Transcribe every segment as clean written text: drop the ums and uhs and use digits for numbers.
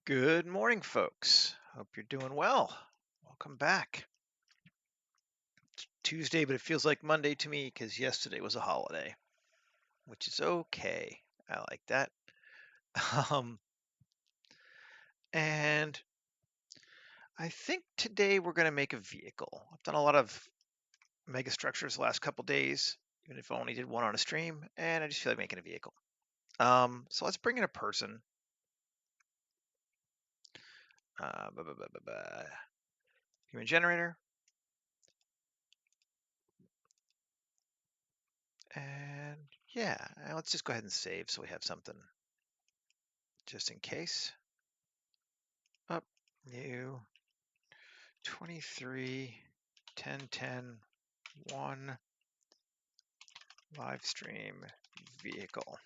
Good morning, folks. Hope you're doing well. Welcome back. Tuesday, but it feels like Monday to me because yesterday was a holiday, which is okay. I like that. Um, and I think today we're going to make a vehicle. I've done a lot of mega structures the last couple days, even if I only did one on a stream, and I just feel like making a vehicle. So let's bring in a person. Uh, bu- bu- bu- bu- bu- Human generator. And yeah, let's just go ahead and save so we have something just in case. Up, new 23 10 10 1 live stream vehicle.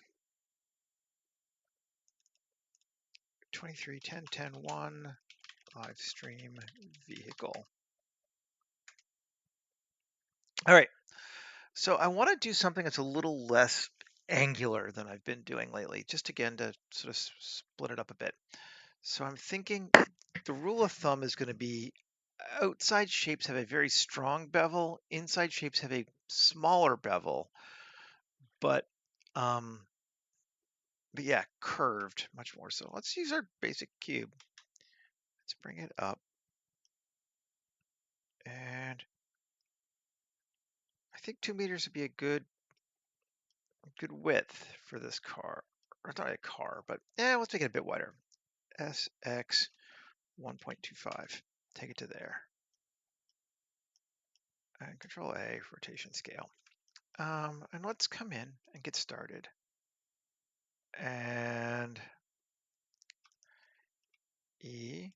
23 10 10 1 live stream vehicle. All right, so I want to do something that's a little less angular than I've been doing lately, just again to sort of split it up a bit. So I'm thinking the rule of thumb is going to be outside shapes have a very strong bevel, inside shapes have a smaller bevel, but um, but yeah, curved much more so. Let's use our basic cube. Let's bring it up. And I think 2 meters would be a good width for this car. Or it's not a car, but yeah, let's make it a bit wider. SX 1.25. Take it to there. And Control A, rotation scale. And let's come in and get started. And E.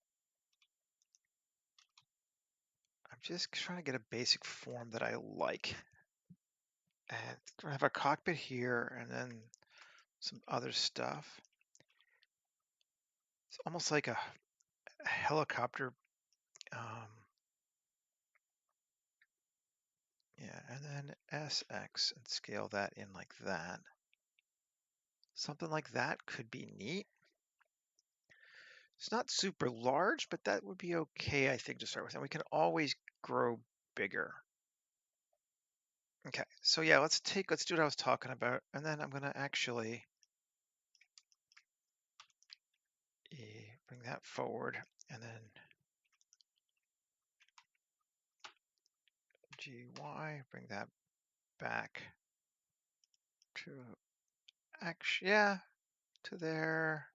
I'm just trying to get a basic form that I like. And I have a cockpit here and then some other stuff. It's almost like a helicopter. Um, yeah, and then SX and scale that in like that. Something like that could be neat. It's not super large, but that would be okay, I think, to start with. And we can always grow bigger. Okay, so yeah, let's do what I was talking about. And then I'm gonna actually bring that forward and then GY, bring that back to yeah, to there.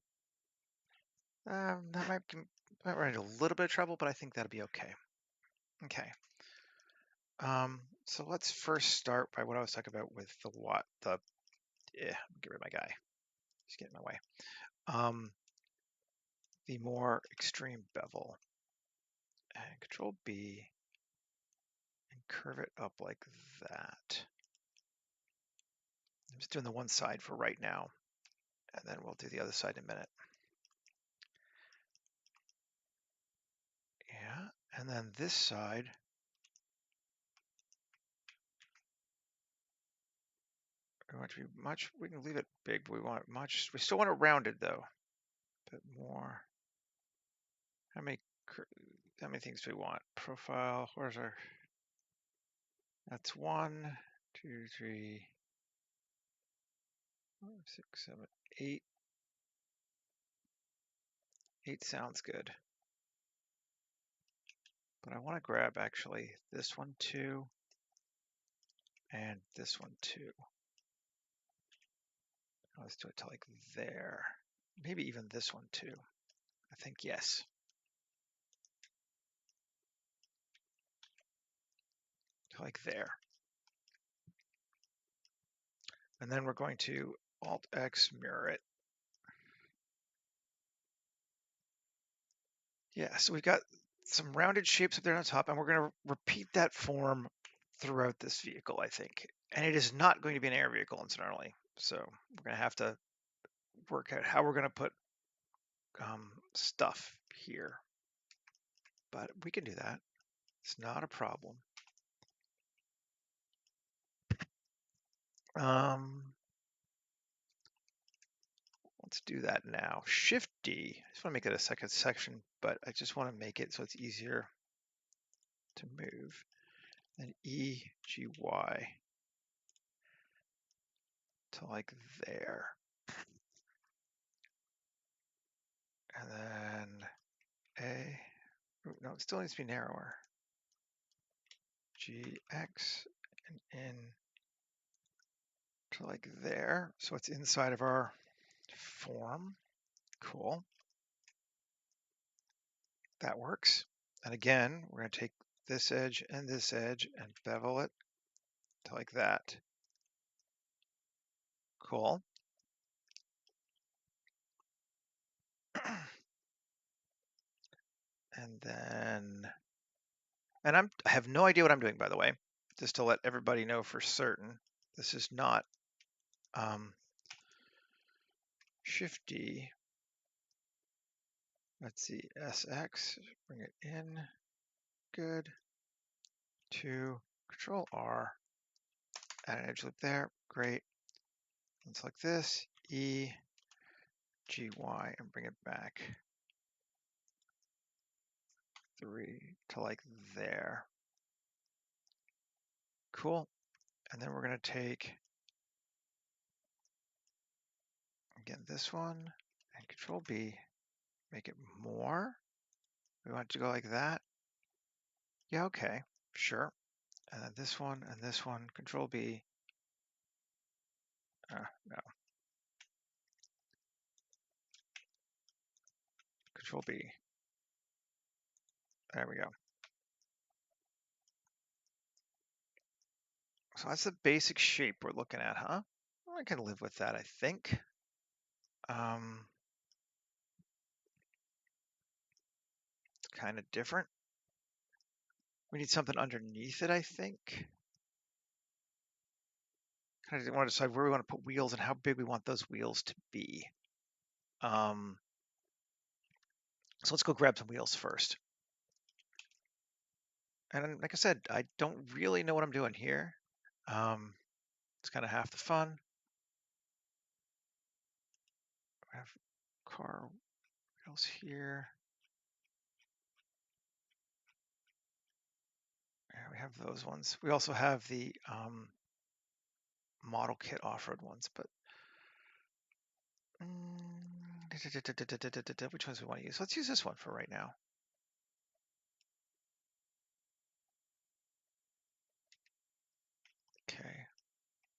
That might run into a little bit of trouble, but I think that'll be okay. Okay. So let's first start by what I was talking about with get rid of my guy. He's getting in my way. The more extreme bevel. And Control B and curve it up like that. I'm just doing the one side for right now, and then we'll do the other side in a minute. Yeah, and then this side, we want to be we can leave it big, but we still want it rounded though. A bit more. How many things do we want? Profile, where's our, that's 1, 2, 3, 5, 6, 7, 8. 8 sounds good. But I want to grab actually this one too, and this one too. Let's do it to like there. Maybe even this one too. I think yes. To like there. And then we're going to Alt X mirror it. Yeah, so we've got some rounded shapes up there on top, and we're going to repeat that form throughout this vehicle, I think. And it is not going to be an air vehicle, incidentally. So we're going to have to work out how we're going to put stuff here. But we can do that. It's not a problem. let's do that now. Shift D. I just want to make it a second section, but I just want to make it so it's easier to move. And E, G, Y to like there. And then A, no, it still needs to be narrower. G, X, and N to like there. So it's inside of our form. Cool. That works. And again, we're going to take this edge and bevel it to like that. Cool. And then, and I have no idea what I'm doing, by the way, just to let everybody know for certain. This is not Shift D. Let's see, SX, bring it in, good. 2, Control R, add an edge loop there, great. Let's like this, E, G, Y, and bring it back 3 to like there. Cool. And then we're going to take, again, this one and Control B, make it more. We want it to go like that. Yeah, okay, sure. And then this one and this one, Control B. No. Control B. There we go. So that's the basic shape we're looking at, huh? Well, I can live with that, I think. It's kind of different. We need something underneath it, I think. Kind of want to decide where we want to put wheels and how big we want those wheels to be. So let's go grab some wheels first. And like I said, I don't really know what I'm doing here. It's kind of half the fun. I have car wheels here. Yeah, we have those ones. We also have the model kit off-road ones, but which ones we want to use? Let's use this one for right now. Okay,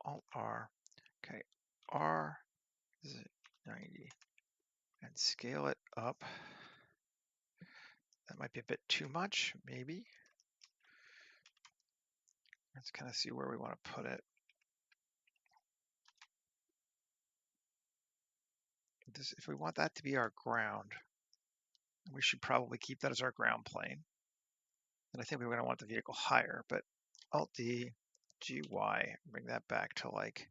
Alt R. Okay, R is 90 and scale it up. That might be a bit too much, maybe. Let's kind of see where we want to put it. If we want that to be our ground, we should probably keep that as our ground plane. And I think we're going to want the vehicle higher, but Alt D, G, Y, bring that back to like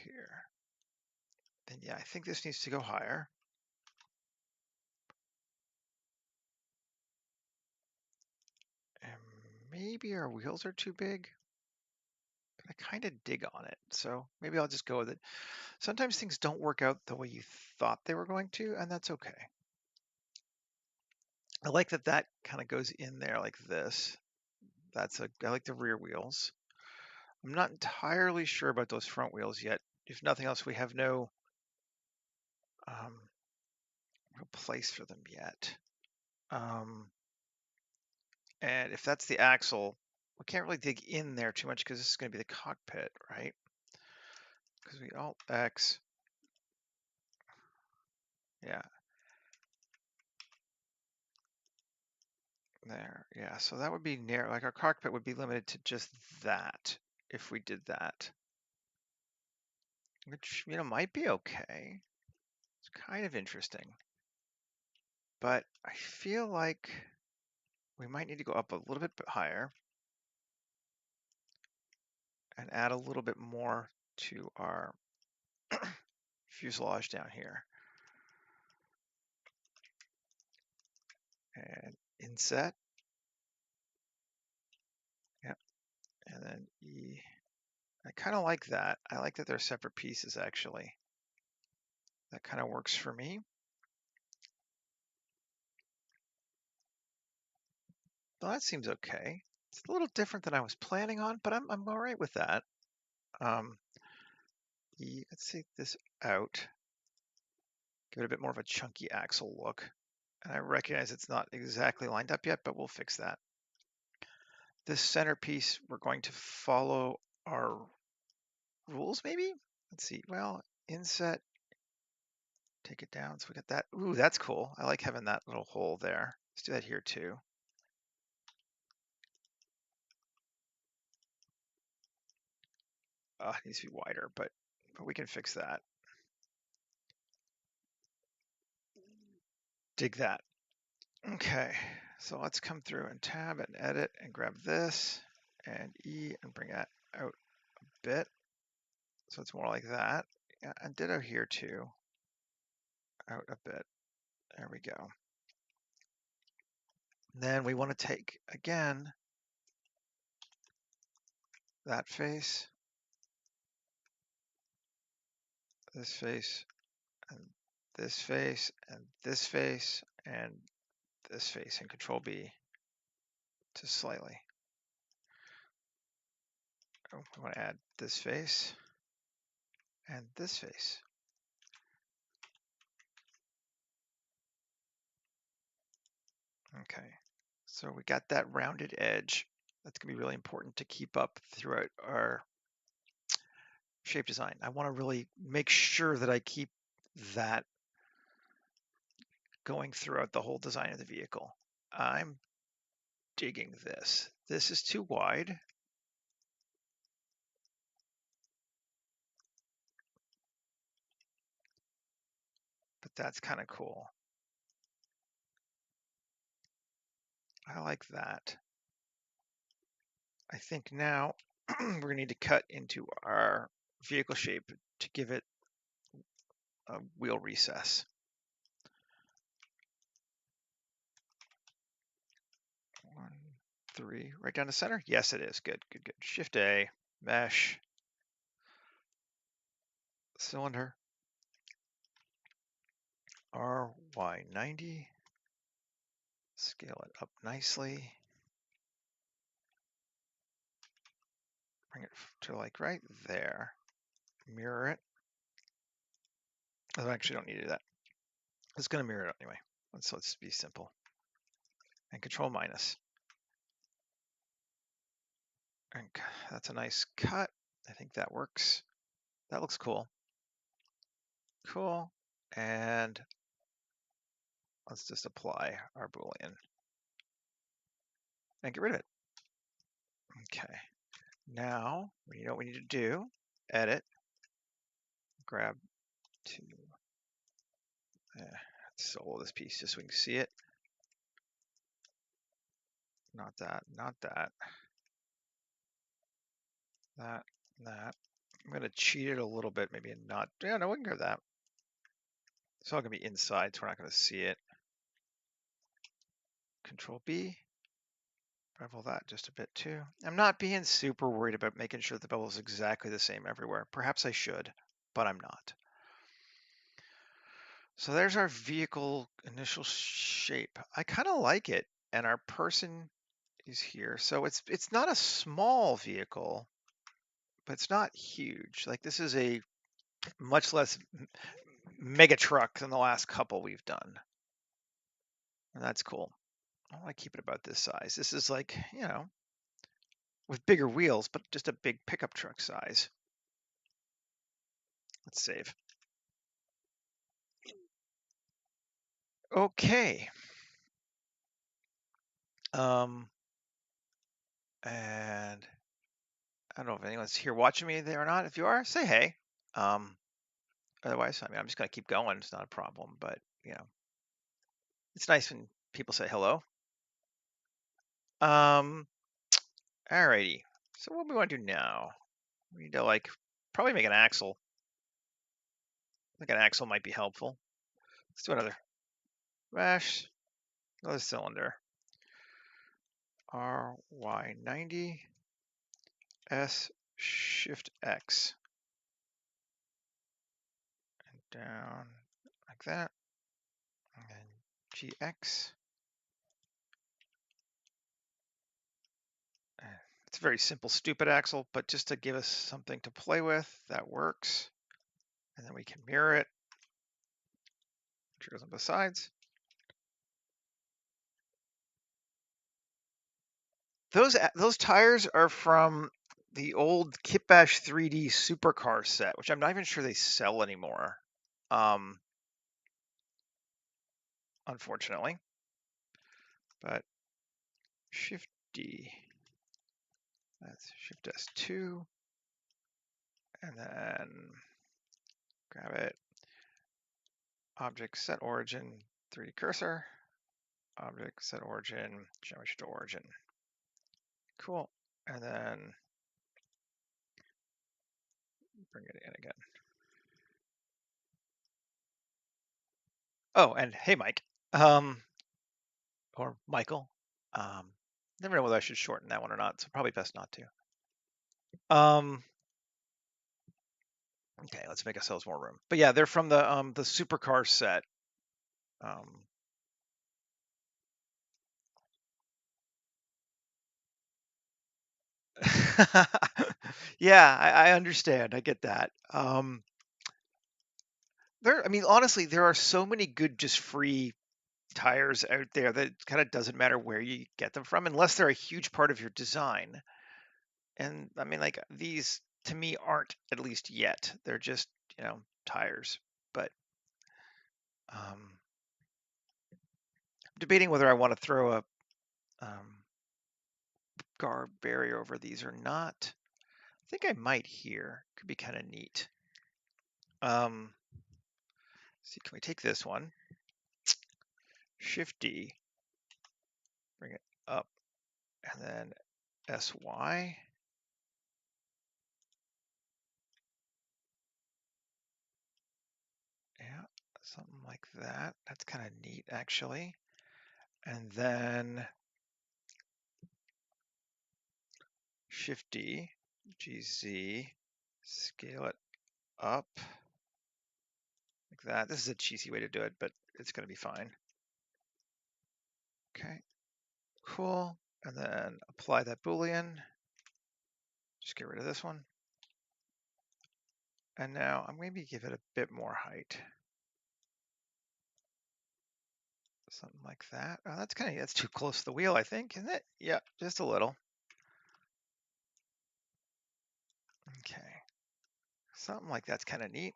here. Then yeah, I think this needs to go higher. And maybe our wheels are too big. I kind of dig on it, so maybe I'll just go with it. Sometimes things don't work out the way you thought they were going to, and that's okay. I like that that kind of goes in there like this. I like the rear wheels. I'm not entirely sure about those front wheels yet. If nothing else, we have no real place for them yet. And if that's the axle, we can't really dig in there too much because this is going to be the cockpit, right? Because we Alt X. Yeah. There. Yeah. So that would be narrow. Like our cockpit would be limited to just that if we did that. Which, might be okay. It's kind of interesting. But I feel like we might need to go up a little bit higher and add a little bit more to our fuselage down here. And inset. Yep. And then E. I kind of like that. I like that they're separate pieces, actually. That kind of works for me. Well, that seems okay. It's a little different than I was planning on, but I'm all right with that. Um, let's take this out, give it a bit more of a chunky axle look. And I recognize it's not exactly lined up yet, but we'll fix that. This centerpiece, we're going to follow our rules, maybe? Let's see. Well, inset, take it down. So we got that. Ooh, that's cool. I like having that little hole there. Let's do that here too. It needs to be wider, but we can fix that. Dig that. Okay, so let's come through and tab and edit and grab this and E and bring that out a bit. So it's more like that. Yeah, and ditto here too. Out a bit. There we go. Then we want to take, again, that face, this face, and this face, and this face, and this face, and Control B to slightly. Oh, I want to add this face and this face. Okay, so we got that rounded edge. That's going to be really important to keep up throughout our shape design. I want to really make sure that I keep that going throughout the whole design of the vehicle. I'm digging this. This is too wide. But that's kind of cool. I like that. I think now we're going to need to cut into our vehicle shape to give it a wheel recess. 1, 3, right down the center? Yes, it is. Good, good, good. Shift A, mesh, cylinder, RY90, scale it up nicely. Bring it to like right there. Mirror it. I actually don't need to do that. It's going to mirror it anyway. Let's be simple. And Control minus. And that's a nice cut. I think that works. That looks cool. Cool. And let's just apply our Boolean and get rid of it. Okay. Now, you know what we need to do? Edit, grab to, solo this piece just so we can see it. Not that, not that. That, that. I'm going to cheat it a little bit, maybe not. Yeah, no, we can grab that. It's all going to be inside, so we're not going to see it. Control B. Bevel that just a bit too. I'm not being super worried about making sure the bevel is exactly the same everywhere. Perhaps I should, but I'm not. So there's our vehicle initial shape. I kind of like it, and our person is here. So it's not a small vehicle, but it's not huge. Like this is a much less mega truck than the last couple we've done. And that's cool. I want to keep it about this size. This is like, with bigger wheels, but just a big pickup truck size. Let's save. Okay. And I don't know if anyone's here watching me there or not. If you are, say hey. Otherwise, I mean, I'm just gonna keep going. It's not a problem, but it's nice when people say hello. Alrighty. So what do we want to do now? We need to probably make an axle. I think an axle might be helpful. Let's do another mesh, another cylinder. RY90 S Shift X. And down like that, and then GX. It's a very simple, stupid axle, but just to give us something to play with, that works. And then we can mirror it, which goes on both sides. Those tires are from the old Kitbash 3D supercar set, which I'm not even sure they sell anymore, unfortunately. But Shift D, that's Shift S2, and then grab it, object set origin, 3D cursor, object set origin, geometry to origin. Cool. And then bring it in again. Oh, and hey, Mike, or Michael. Never know whether I should shorten that one or not, so probably best not to. Okay, let's make ourselves more room. But yeah, they're from the supercar set. Yeah, I understand. I get that. I mean, honestly, there are so many good just free tires out there that it kind of doesn't matter where you get them from, unless they're a huge part of your design. And I mean, like these to me aren't, at least yet. They're just, tires. But um, debating whether I want to throw a guard barrier over these or not. I think I might here. Could be kind of neat. See, can we take this one? Shift D, bring it up, and then SY. Yeah, something like that. That's kind of neat, actually. And then Shift D, GZ, scale it up like that. This is a cheesy way to do it, but it's going to be fine. Okay, cool. And then apply that Boolean. Just get rid of this one. And now I'm going to give it a bit more height. Something like that. Oh, that's too close to the wheel, I think, isn't it? Yeah, just a little. Okay. Something like that's kind of neat.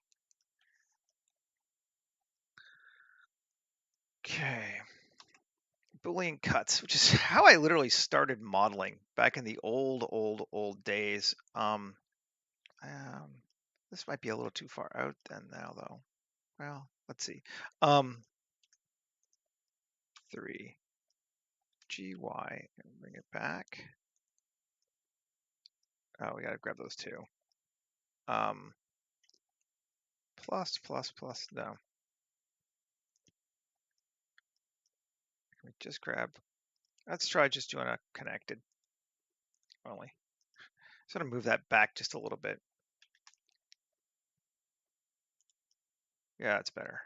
Okay. Boolean cuts, which is how I literally started modeling back in the old days. This might be a little too far out then now, though. Well, let's see. 3 GY and bring it back. Oh, we got to grab those two. Plus, no. We just grab. Let's try just doing a connected only. So I'm gonna move that back just a little bit. Yeah, it's better.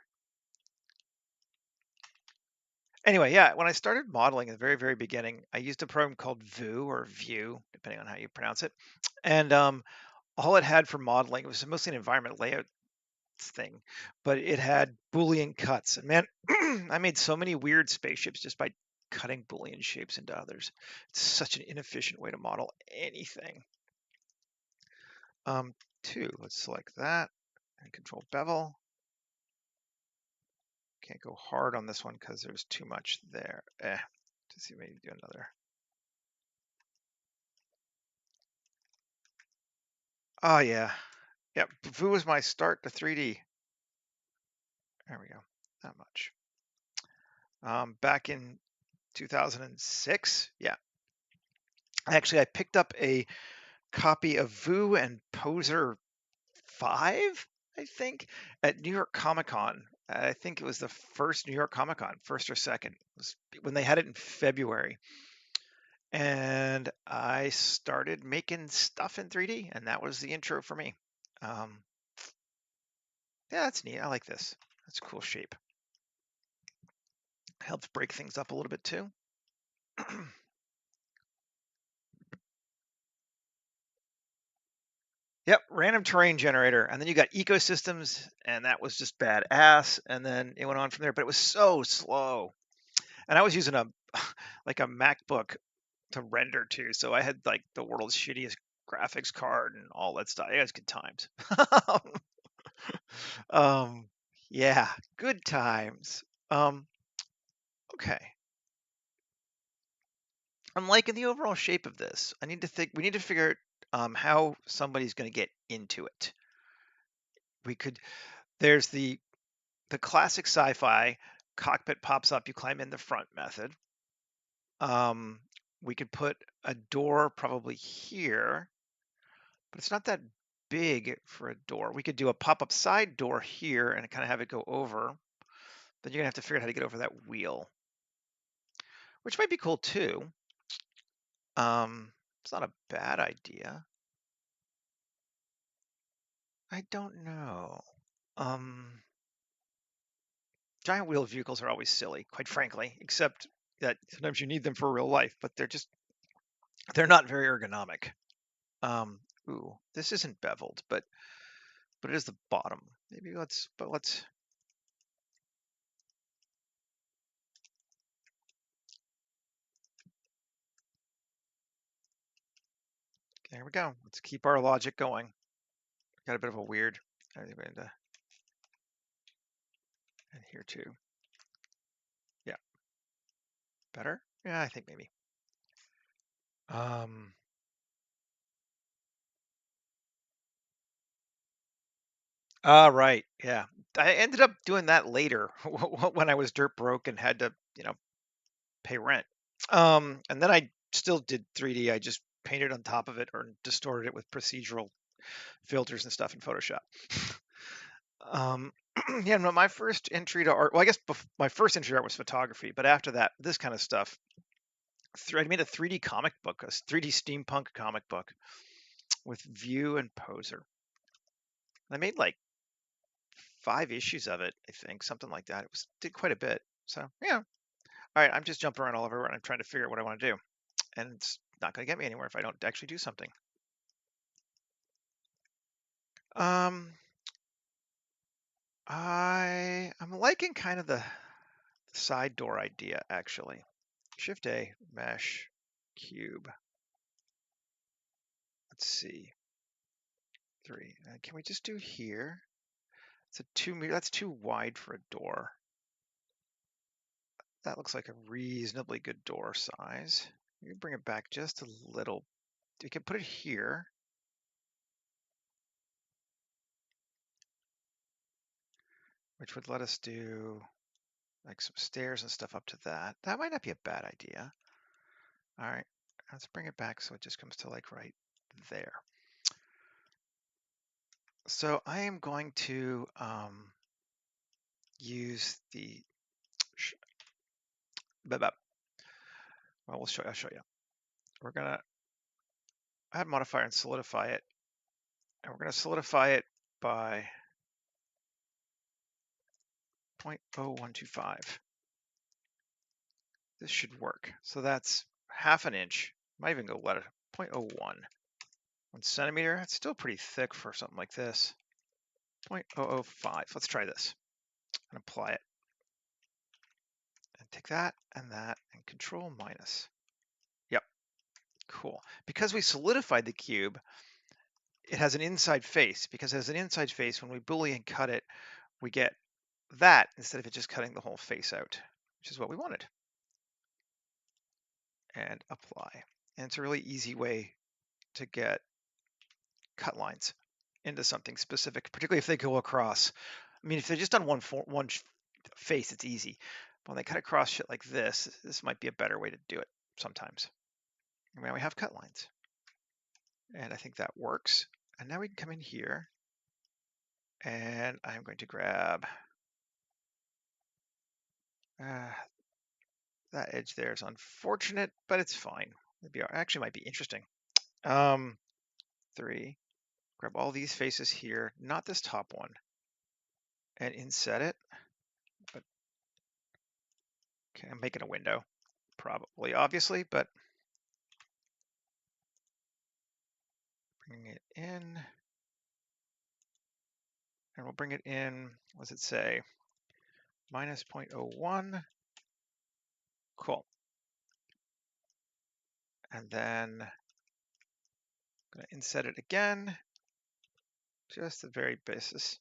Anyway, yeah, when I started modeling at the very, very beginning, I used a program called Vue or View, depending on how you pronounce it. And all it had for modeling, it was mostly an environment layout thing, but it had Boolean cuts. And man, I made so many weird spaceships just by cutting Boolean shapes into others. It's such an inefficient way to model anything. 2, let's select that and control bevel. Can't go hard on this one because there's too much there. To see, maybe do another. Oh yeah, yep. Vue was my start to 3D. There we go. Not much. Back in 2006, yeah. Actually, I picked up a copy of Vue and Poser 5, I think, at New York Comic Con. I think it was the first New York Comic Con, first or second. It was when they had it in February. And I started making stuff in 3D, and that was the intro for me. Yeah, Yeah, that's neat. I like this. That's a cool shape. Helps break things up a little bit too. Yep, random terrain generator. And then you got ecosystems, and that was just badass. And then it went on from there, but it was so slow. And I was using a like a MacBook to render to, so I had like the world's shittiest graphics card and all that stuff. It was good times. um, yeah, good times. Um, okay. I'm liking the overall shape of this. I need to think. We need to figure out how somebody's going to get into it. We could. There's the classic sci-fi cockpit pops up. You climb in the front method. Um, we could put a door probably here, but it's not that big for a door. We could do a pop-up side door here and kind of have it go over. Then you're gonna have to figure out how to get over that wheel, which might be cool too. It's not a bad idea. I don't know. Um, Giant wheel vehicles are always silly, quite frankly, except that sometimes you need them for real life, but they're not very ergonomic. Um, ooh, this isn't beveled, but it is the bottom. Maybe let's there we go. Let's keep our logic going. Got a bit of a weird and here too. Yeah, better? Yeah, I think maybe. Um, right. Yeah. I ended up doing that later when I was dirt broke and had to, pay rent. And then I still did 3D. I just painted on top of it or distorted it with procedural filters and stuff in Photoshop. Um, yeah, no, my first entry to art, well, I guess my first entry to art was photography, but after that, this kind of stuff, I made a 3D comic book, a 3D steampunk comic book with View and Poser. I made like 5 issues of it, I think, something like that. It was did quite a bit. So yeah. All right, I'm just jumping around all over and I'm trying to figure out what I want to do. And it's not going to get me anywhere if I don't actually do something. Um, I'm liking kind of the side door idea actually. Shift A, mesh, cube. Let's see, 3. Can we just do here? It's a 2 meter. That's too wide for a door. That looks like a reasonably good door size. We can bring it back just a little. We can put it here. Which would let us do like some stairs and stuff up to that. That might not be a bad idea. All right, let's bring it back so it just comes to like right there. So I am going to use the, well, I'll show you. We're gonna add modifier and solidify it. And we're gonna solidify it by 0.0125. This should work. So that's half an inch. Might even go let it 0.01. 1 centimeter. That's still pretty thick for something like this. 0.005. Let's try this and apply it. And take that and control minus. Yep, cool. Because we solidified the cube, it has an inside face. Because it has an inside face, when we Boolean cut it, we get that instead of it just cutting the whole face out, which is what we wanted. And apply. And it's a really easy way to get cut lines into something specific, particularly if they go across. I mean, if they're just on one face, it's easy. But when they cut across shit like this might be a better way to do it sometimes. And now we have cut lines. And I think that works. And now we can come in here and I'm going to grab that edge there is unfortunate, but it's fine. Maybe actually might be interesting. 3, grab all these faces here, not this top one. and inset it. But okay, I'm making a window, probably, obviously, but bringing it in, and we'll bring it in, what does it say? Minus 0.01. Cool. And then I'm going to inset it again, just the very basis.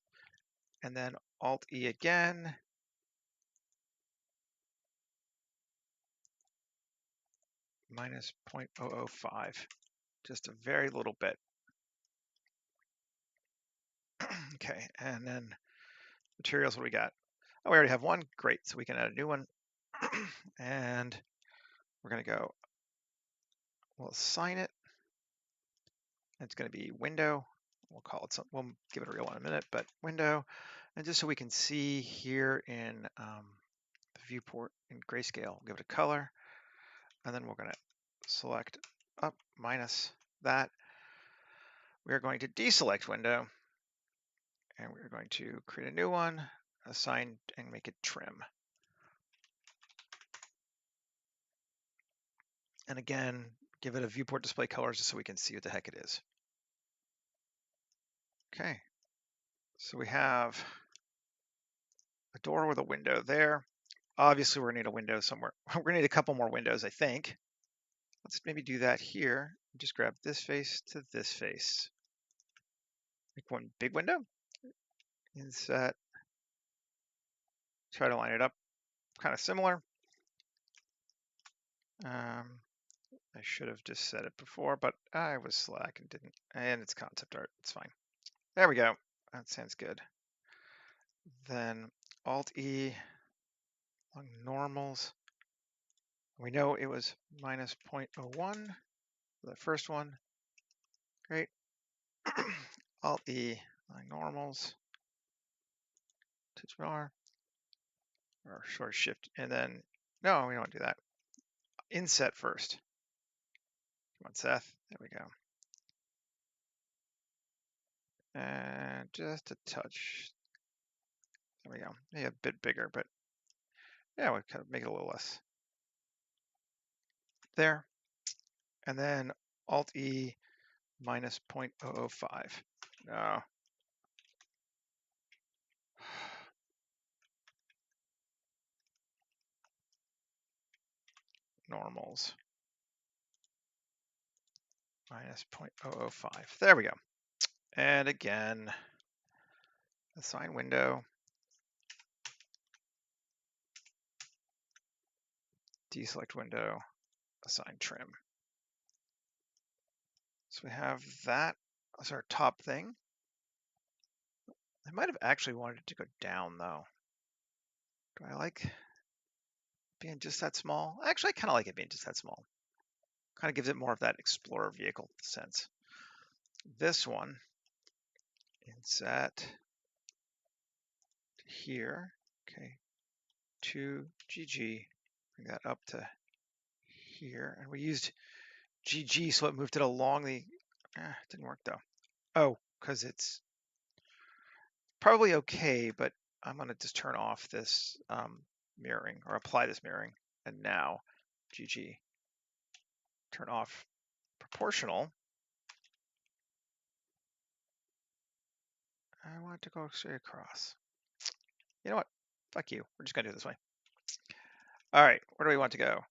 And then Alt E again. Minus 0.005, just a very little bit. Okay, and then materials, what do we got? Oh, we already have one. Great, so we can add a new one. And we're going to go, we'll assign it. It's going to be window. We'll call it something. We'll give it a real one in a minute, but window. And just so we can see here in the viewport in grayscale, we'll give it a color. And then we're going to select up minus that. We are going to deselect window. And we're going to create a new one, assign, and make it trim. And again, give it a viewport display colors just so we can see what the heck it is. Okay, so we have a door with a window there. Obviously, we're gonna need a window somewhere. We're gonna need a couple more windows, I think. Let's maybe do that here. Just grab this face to this face. Make one big window. Inset. Try to line it up kind of similar. I should have just said it before, but I was slack and didn't. And it's concept art. It's fine. There we go. That sounds good. Then Alt E on normals. We know it was minus 0.01 for the first one. Great. Alt E on normals. Touch bar or short shift. And then, no, we don't do that. Inset first. Come on, Seth. There we go. And just a touch. There we go. Maybe a bit bigger, but yeah, we'll kind of make it a little less. There. And then Alt E minus 0.005. No. Normals. Minus 0.005. There we go. And again, assign window. Deselect window. Assign trim. So we have that as our top thing. I might have actually wanted it to go down though. Do I like being just that small? Actually, I kind of like it being just that small. Kind of gives it more of that Explorer vehicle sense. This one, inset here, okay, to GG, bring that up to here. And we used GG, so it moved it along the, it didn't work though. Oh, because it's probably okay, but I'm gonna just turn off this mirroring or apply this mirroring. And now GG, turn off proportional. I want it to go straight across. You know what? Fuck you. We're just gonna do it this way. All right, where do we want to go?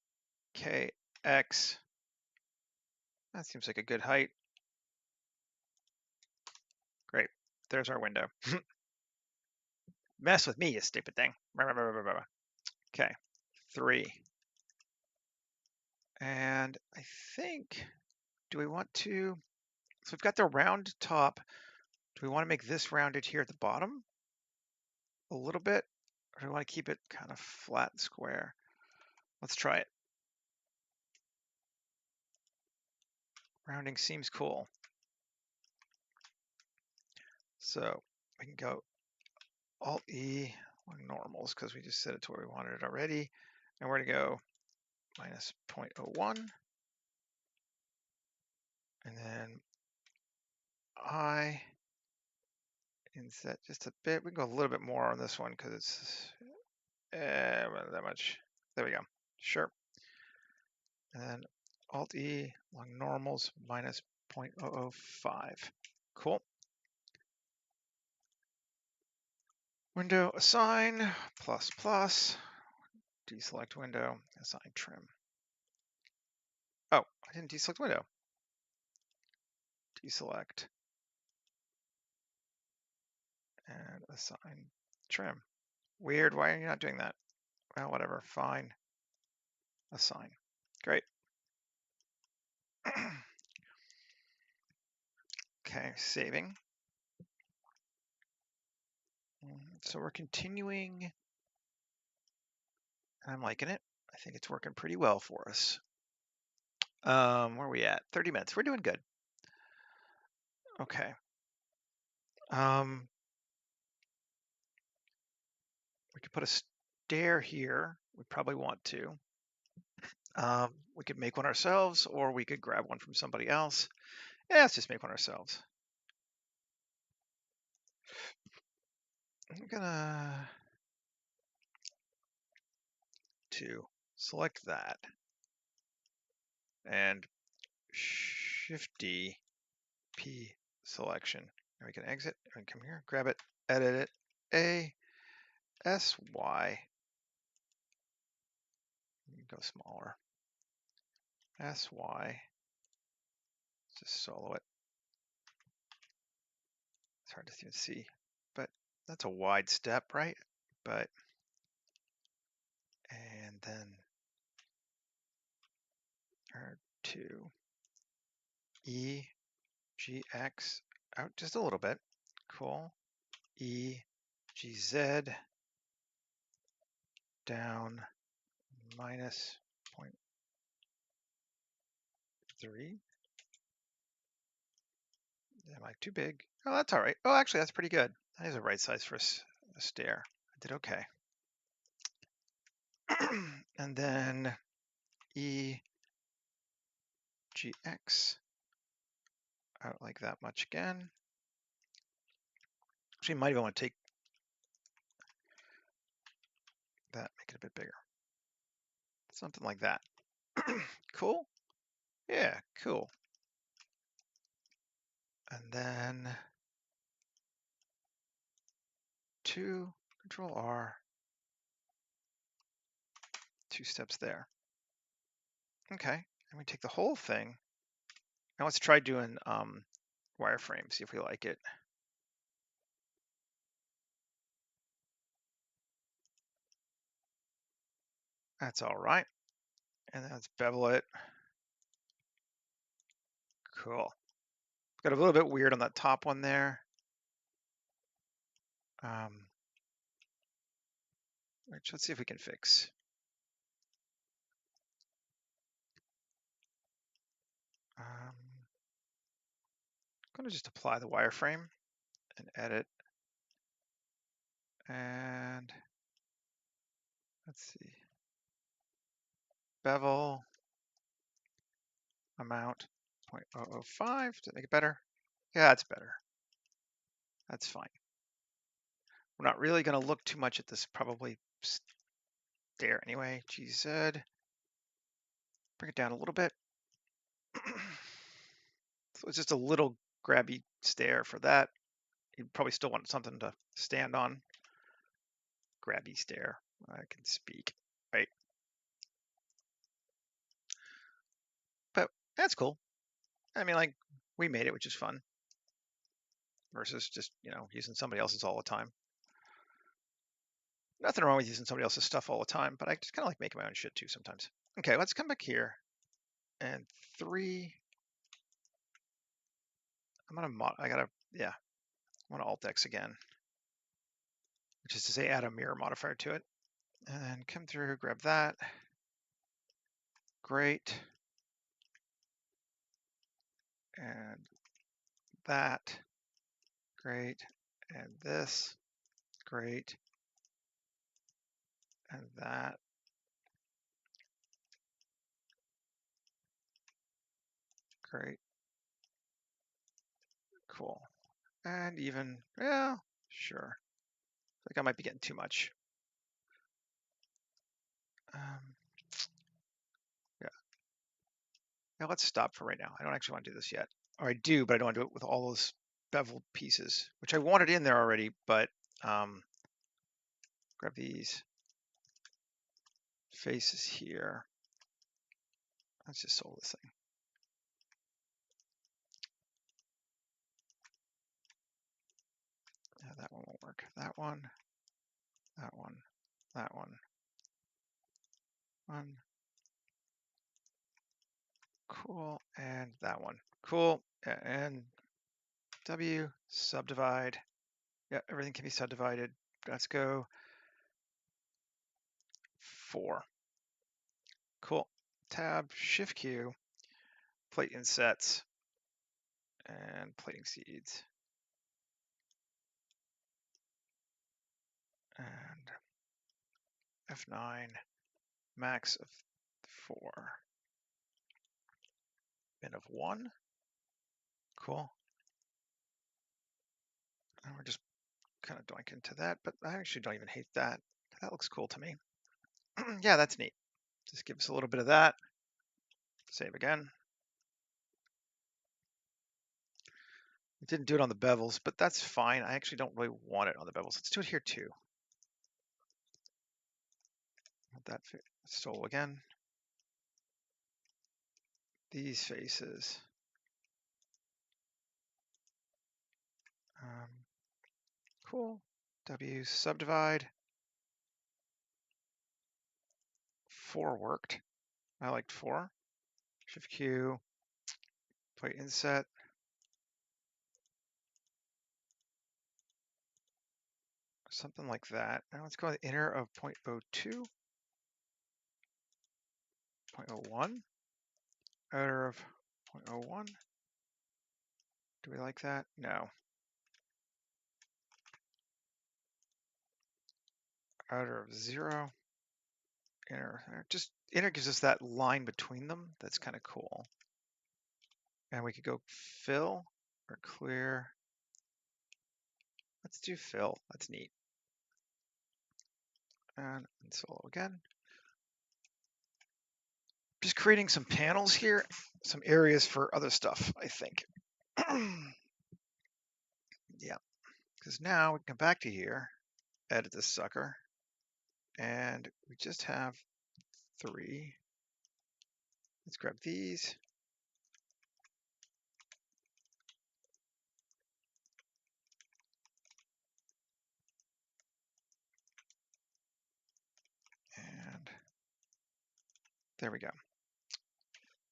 KX. That seems like a good height. Great. There's our window. Mess with me, you stupid thing. Okay, 3. And I think, do we want to, so we've got the round top. Do we want to make this rounded here at the bottom a little bit? Or do we want to keep it kind of flat and square? Let's try it. Rounding seems cool. So we can go Alt E on normals because we just set it to where we wanted it already. And we're going to go minus 0.01. And then I inset just a bit. We can go a little bit more on this one because it's not that much. There we go. Sure. And then Alt E along normals minus 0.005. Cool. Window assign plus plus. Deselect window, assign trim. Oh, I didn't deselect window. Deselect and assign trim. Weird, why are you not doing that? Well, whatever, fine. Assign. Great. Okay, saving. So we're continuing. I'm liking it. I think it's working pretty well for us. Where are we at? 30 minutes. We're doing good. Okay. We could put a stair here. We probably want to. We could make one ourselves, or we could grab one from somebody else. Yeah, let's just make one ourselves. I'm gonna select that and Shift D P selection. And we can exit and come here, grab it, edit it, A S Y. Go smaller. S Y. Just solo it. It's hard to even see, but that's a wide step, right? But and then R2 E G X out just a little bit. Cool. E G Z down minus 0.3. Am I too big? Oh, that's all right. Oh, actually, that's pretty good. That is the right size for a stair. I did okay. And then E G X out like that much again. Actually, might even want to take that, make it a bit bigger. Something like that. Cool. Yeah, cool. And then 2, Control R, 2 steps there. Okay, and we take the whole thing. Now let's try doing wireframe, see if we like it. That's all right. And then let's bevel it. Cool. Got a little bit weird on that top one there. Which let's see if we can fix. I'm going to just apply the wireframe and edit. And let's see. Bevel amount 0.005. Does that make it better? Yeah, it's better. That's fine. We're not really going to look too much at this probably stair anyway. GZ. Bring it down a little bit. So it's just a little grabby stair for that. You probably still want something to stand on. Grabby stair. I can speak, right? But that's cool. I mean, like, we made it, which is fun. Versus just, using somebody else's all the time. Nothing wrong with using somebody else's stuff all the time, but I just kind of like making my own shit too sometimes. Okay, let's come back here. And 3. I'm gonna I'm gonna Alt X again, which is to say add a mirror modifier to it. And then come through, grab that. Great. And that. Great. And this. Great. And that. Great. Cool. And even, yeah, sure. I think I might be getting too much. Yeah. Now let's stop for right now. I don't actually want to do this yet. Or I do, but I don't want to do it with all those beveled pieces, which I wanted in there already, but grab these faces here. Let's just solve this thing. Yeah, that one won't work. That one, that one, that one. One. Cool. And that one. Cool. And W, subdivide. Yeah, everything can be subdivided. Let's go 4. Cool. Tab, Shift Q, plate insets, and plating seeds. And F9, max of 4. Min of 1. Cool. And we're just kind of doink into that, but I actually don't even hate that. That looks cool to me. Yeah, that's neat. Just give us a little bit of that. Save again. It didn't do it on the bevels, but that's fine. I actually don't really want it on the bevels. Let's do it here too. Let that fit. Stole again. These faces. Cool. W, subdivide. 4 worked. I liked 4. Shift Q, plate inset. Something like that. Now let's go with the inner of 0.02, 0.01, outer of 0.01. Do we like that? No. Outer of 0, inner. Just inner gives us that line between them. That's kind of cool. And we could go fill or clear. Let's do fill. That's neat. And solo again. Just creating some panels here, some areas for other stuff, I think. Yeah, because now we can come back to here, edit this sucker, and we just have 3. Let's grab these. And there we go.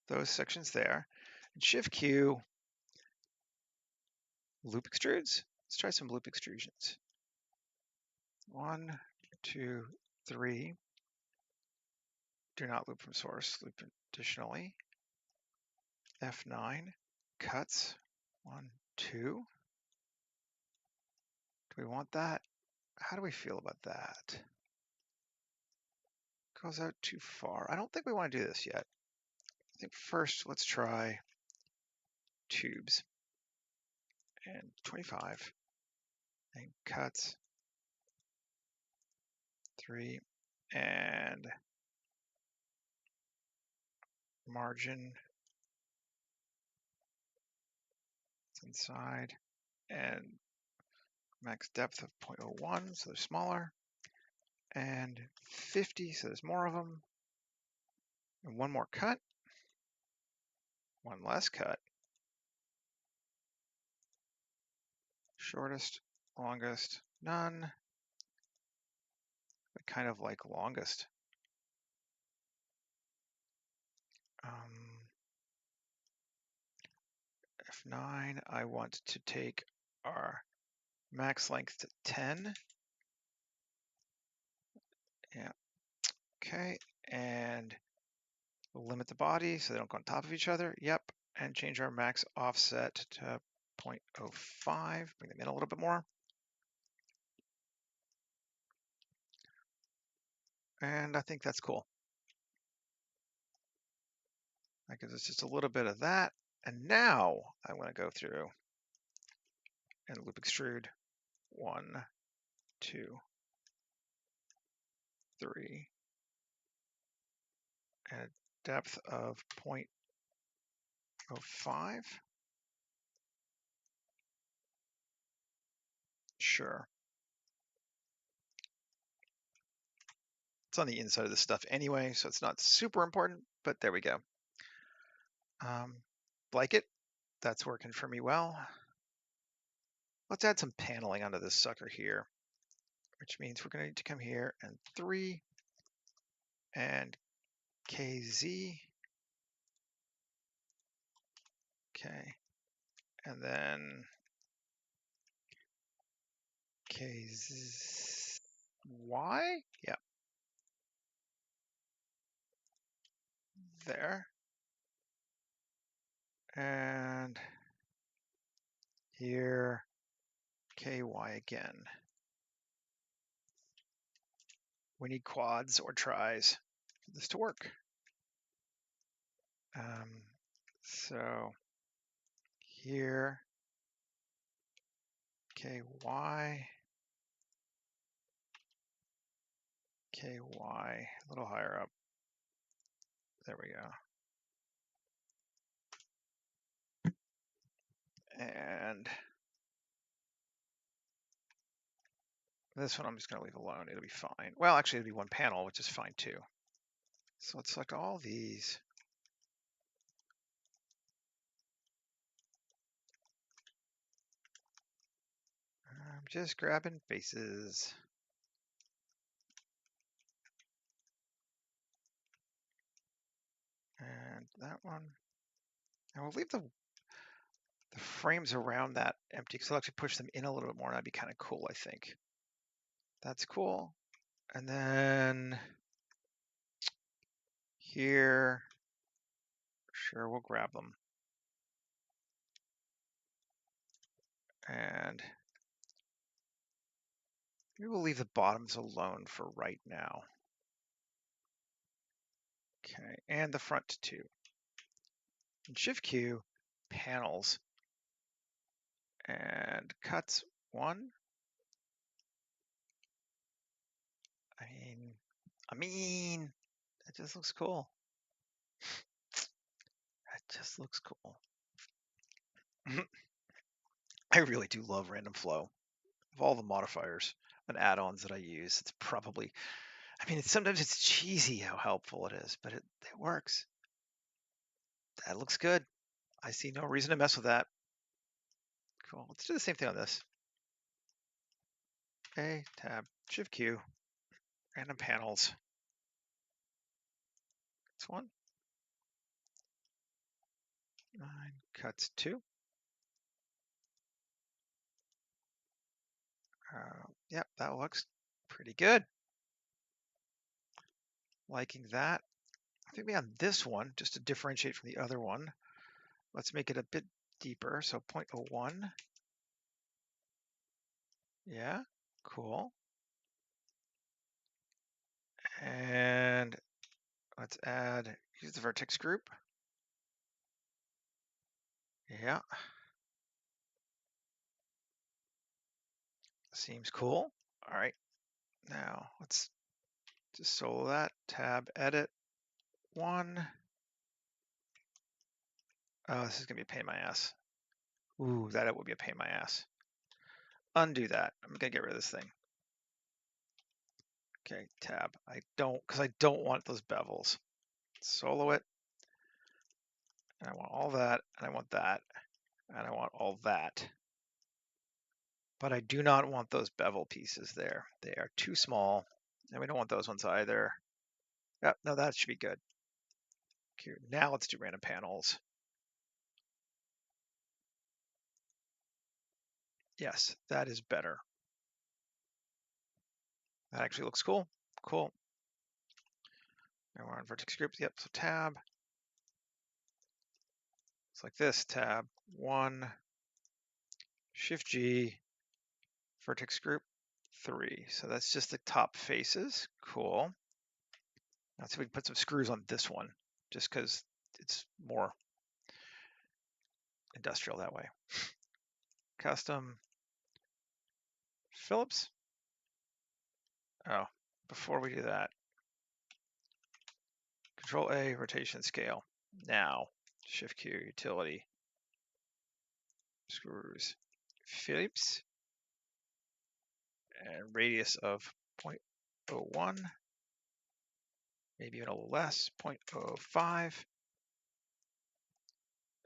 Those sections there. And Shift Q, loop extrudes. Let's try some loop extrusions. 1, 2, 3. Do not loop from source, loop additionally. F9, cuts. 1, 2. Do we want that? How do we feel about that? Goes out too far. I don't think we want to do this yet. I think first let's try tubes. And 25. And cuts. 3. And margin. It's inside. And max depth of 0.01, so they're smaller. And 50, so there's more of them. And 1 more cut. 1 less cut. Shortest, longest, none. I kind of like longest. F9, I want to take our max length to 10. Yeah, okay, and we'll limit the body so they don't go on top of each other. Yep, and change our max offset to 0.05, bring them in a little bit more. And I think that's cool. That gives us just a little bit of that. And now I'm going to go through and loop extrude 1, 2, 3, and a depth of 0.05. Sure. It's on the inside of the stuff anyway, so it's not super important, but there we go. Like it. That's working for me well. Let's add some paneling onto this sucker here, which means we're going to need to come here and 3 and KZ. Okay. And then KZY? Yeah. There. And here, KY again. We need quads or tris for this to work. So here, KY, KY, a little higher up. There we go. And this one I'm just going to leave alone. It'll be fine. Well, actually, it'll be one panel, which is fine too. So let's select all these. I'm just grabbing faces. And that one. And we'll leave the frames around that empty because I'll actually push them in a little bit more. That'd be kind of cool, I think. That's cool. And then here, sure, we'll grab them. And we will leave the bottoms alone for right now. Okay, and the front too. And Shift Q, panels, and cuts 1. I mean, that just looks cool. That just looks cool. I really do love random flow. Of all the modifiers and add-ons that I use, it's probably, I mean, sometimes it's cheesy how helpful it is, but it works. That looks good. I see no reason to mess with that. Cool. Let's do the same thing on this. A, tab, Shift Q, random panels. This one. 9, cuts 2. Yep, that looks pretty good. Liking that. I think on this one, just to differentiate from the other one, let's make it a bit deeper. So 0.01. Yeah, cool. And let's use the vertex group. Yeah. Seems cool. All right. Now let's just solo that. Tab, edit, 1. Oh, this is going to be a pain in my ass. Ooh, that would be a pain in my ass. Undo that. I'm going to get rid of this thing. Okay, tab. Because I don't want those bevels. Solo it. And I want all that, and I want that, and I want all that. But I do not want those bevel pieces there. They are too small, and we don't want those ones either. Yep, no, that should be good. Okay, now let's do random panels. Yes, that is better. That actually looks cool. Cool. Now we're on vertex groups. Yep, so tab. It's like this, tab 1, Shift G, vertex group 3. So that's just the top faces. Cool. Now see if we can put some screws on this one, just because it's more industrial that way. Custom, Phillips. Oh, before we do that, Control A, rotation scale. Now, Shift Q, utility, screws, Phillips, and radius of 0.01, maybe even a little less, 0.05.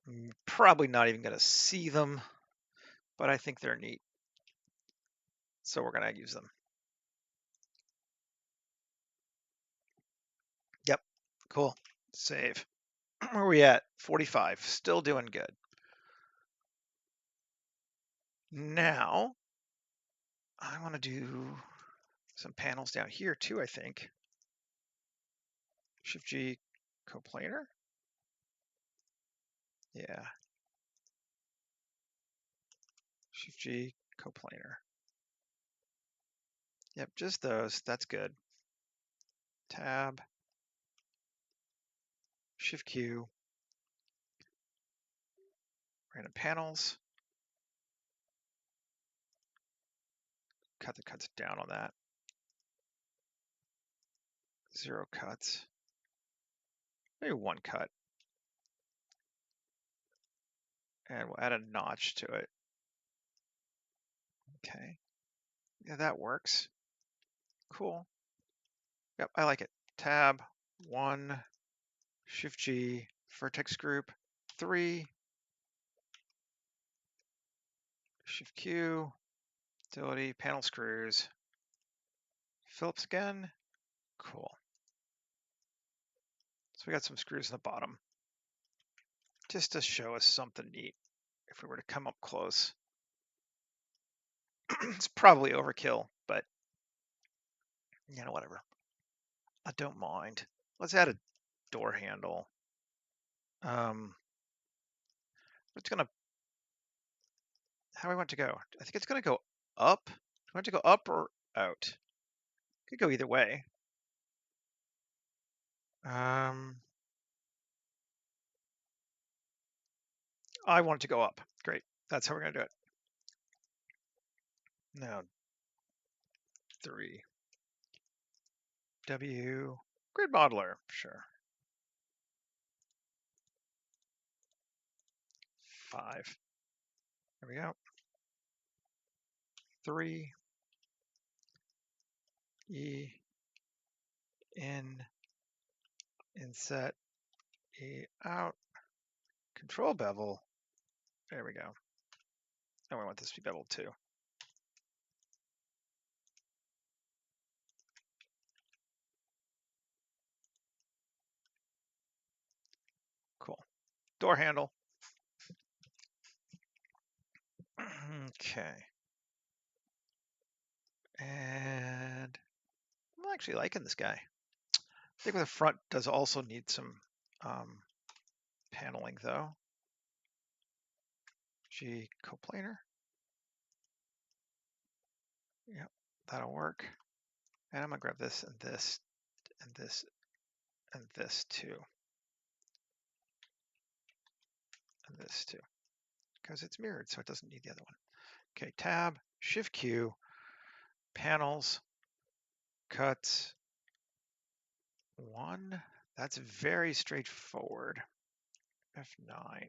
I'm probably not even going to see them, but I think they're neat. So we're going to use them. Yep, cool. Save. Where are we at? 45. Still doing good. Now, I want to do some panels down here too, I think. Shift G, coplanar. Yeah. Shift G, coplanar. Yep, just those. That's good. Tab, Shift Q, random panels. Cut the cuts down on that. 0 cuts. Maybe 1 cut. And we'll add a notch to it. Okay. Yeah, that works. Cool. Yep, I like it. Tab, 1, Shift G, vertex group, 3, Shift Q, utility, panel screws, Phillips again. Cool. So we got some screws in the bottom, just to show us something neat if we were to come up close. It's probably overkill, but you know, whatever. I don't mind. Let's add a door handle. It's gonna, how do I want it to go? I think it's gonna go up. Do I want it to go up or out? Could go either way. I want it to go up. Great. That's how we're gonna do it. Now, 3. W, grid modeler, sure. 5. There we go. 3. E, in, inset, E, out. Control bevel. There we go. And we want this to be beveled too. Cool. Door handle. Okay. And I'm actually liking this guy. I think the front does also need some paneling though. G, coplanar. Yep, that'll work. And I'm gonna grab this and this and this and this too. And this too. Because it's mirrored, so it doesn't need the other one. Okay, tab, Shift Q, panels, cuts, 1. That's very straightforward. F9.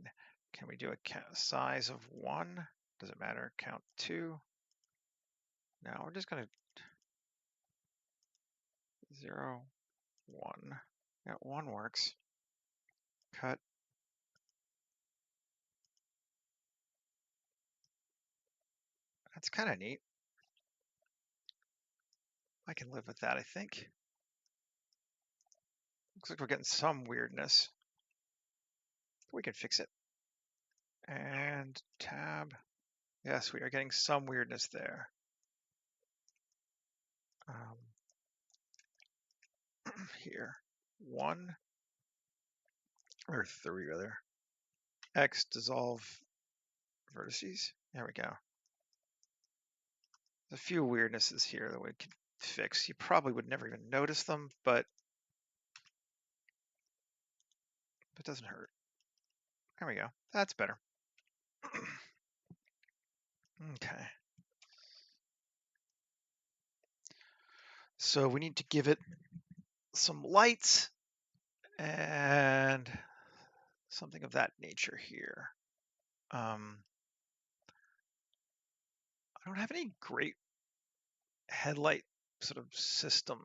Can we do a size of 1? Does it matter? Count 2. Now we're just going to 0, 1. Yeah, 1 works. Cut. That's kind of neat. I can live with that, I think. Looks like we're getting some weirdness. We can fix it. And tab. Yes, we are getting some weirdness there. Here. 1 or 3 rather. X dissolve vertices. There we go. There's a few weirdnesses here that we could fix. You probably would never even notice them, but it doesn't hurt. There we go. That's better. Okay. So we need to give it some lights and something of that nature here. I don't have any great headlight sort of system,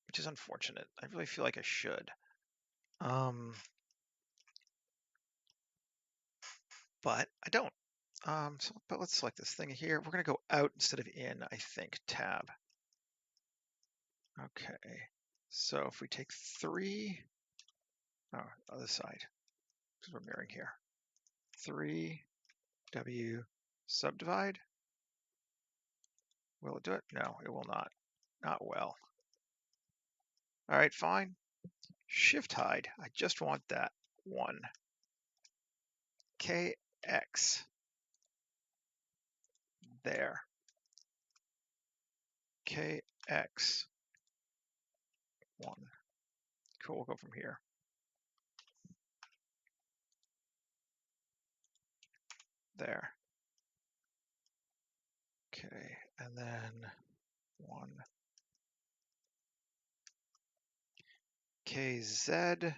which is unfortunate. I really feel like I should. But I don't. But let's select this thing here. We're going to go out instead of in, I think. Tab. Okay. So if we take 3, other side, because we're mirroring here. 3W subdivide. Will it do it? No, it will not. Not well. All right, fine. Shift hide. I just want that 1. KX. There. KX. 1. Cool, we'll go from here. There. Okay, and then 1. KZ.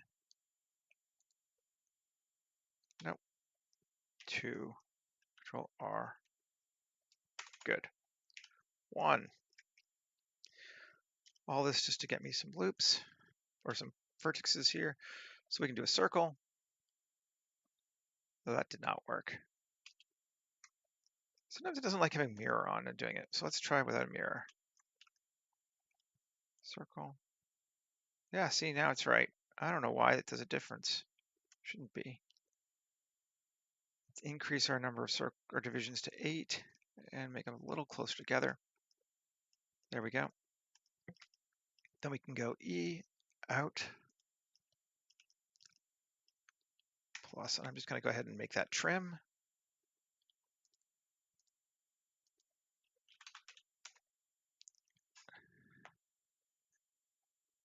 Nope. 2. Control R. Good. 1. All this just to get me some loops or some vertices here. So we can do a circle. Though that did not work. Sometimes it doesn't like having mirror on and doing it. So let's try without a mirror. Circle. Yeah, see, now it's right. I don't know why it does a difference. Shouldn't be. Let's increase our number of divisions to 8 and make them a little closer together. There we go. Then we can go E out plus, and I'm just going to go ahead and make that trim.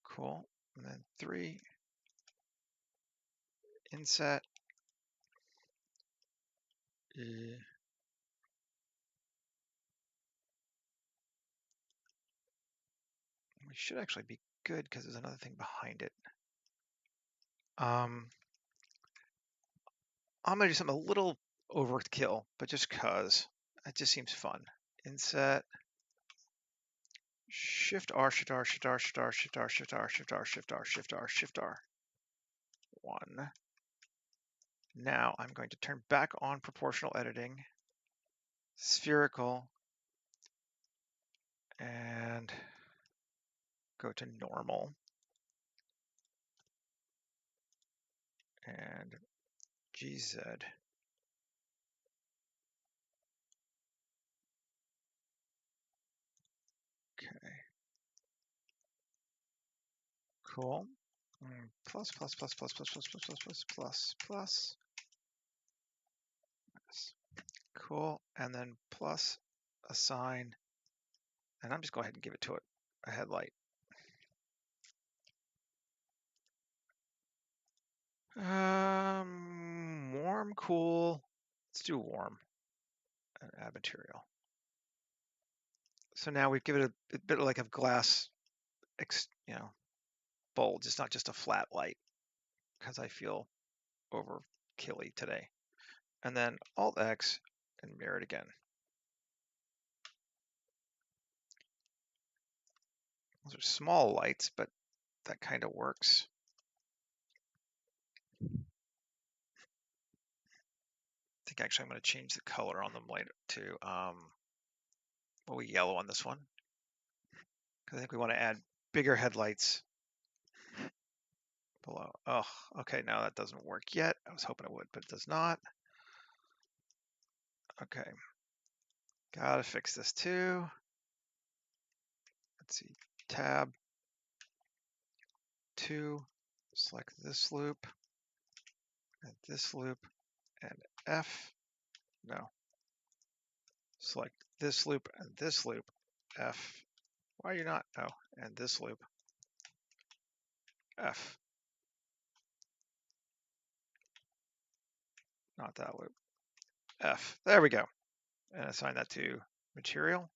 Cool. And then 3 inset. We should actually be good because there's another thing behind it. I'm going to do something a little overkill, but just because it just seems fun. Inset. Shift R, Shift R, Shift R, Shift R, Shift R, Shift R, Shift R, Shift R, Shift R, Shift R. 1. Now I'm going to turn back on proportional editing, spherical, and go to normal. And GZ. Okay. Cool. Plus, plus, plus, plus, plus, plus, plus, plus, plus, plus, plus. Yes. Cool. And then plus assign. And I'm just going to go ahead and give it to it a headlight. Warm, cool. Let's do warm and add material. So now we've given it a bit like a glass, bulge. It's not just a flat light because I feel overkilly today. And then Alt X and mirror it again. Those are small lights, but that kind of works. I think actually I'm going to change the color on them later to yellow on this one. Because I think we want to add bigger headlights below. Oh, okay, now that doesn't work yet. I was hoping it would, but it does not. Okay, gotta fix this too. Let's see, tab 2, select this loop, and this loop, and F, no. Select this loop and this loop, F. Why are you not? Oh, and this loop, F. Not that loop, F. There we go. And assign that to material.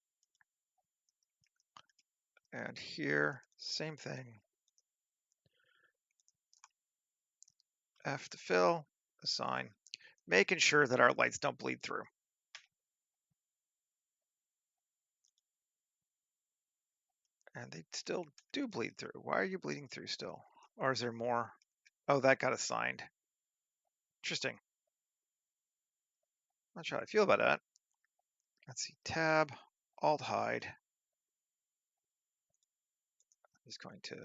And here, same thing. F to fill, assign, making sure that our lights don't bleed through. And they still do bleed through. Why are you bleeding through still? Or is there more? Oh, that got assigned. Interesting. Not sure how I feel about that. Let's see, tab, alt hide. I'm just going to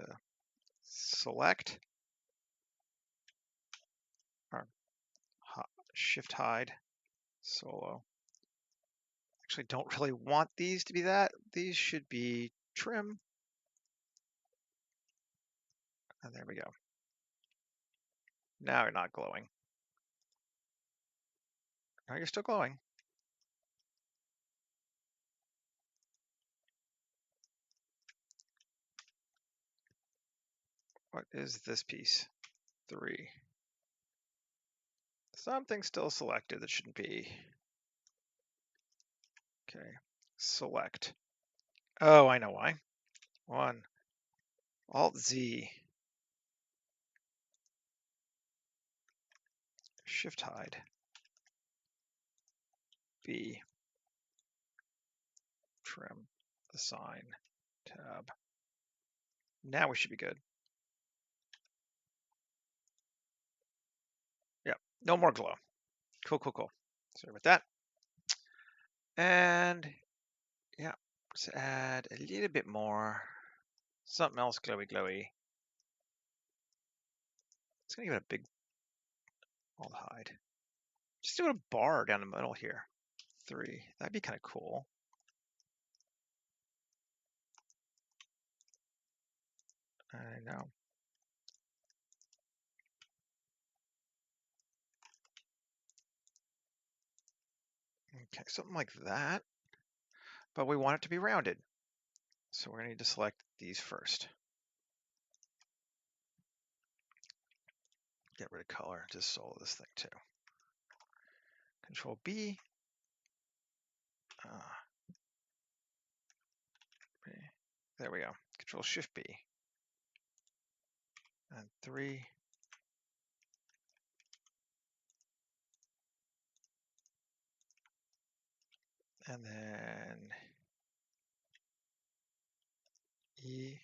select or shift hide solo. Actually, don't really want these to be that. These should be trim. And there we go. Now you're not glowing. Now you're still glowing. What is this piece? 3. Something still selected that shouldn't be. Okay, select. Oh, I know why. 1, Alt Z, shift hide, B, trim, assign, tab. Now we should be good. Yeah, no more glow. Cool, cool, cool. Sorry about that. And yeah, let's add a little bit more. Something else glowy, glowy. It's gonna give it a big alt hide. Just do a bar down the middle here. 3. That'd be kind of cool. I know. Okay, something like that. But we want it to be rounded. So we're gonna need to select these first. Get rid of color, just solo this thing too. Control B. B. There we go. Control Shift B. And 3. And then E.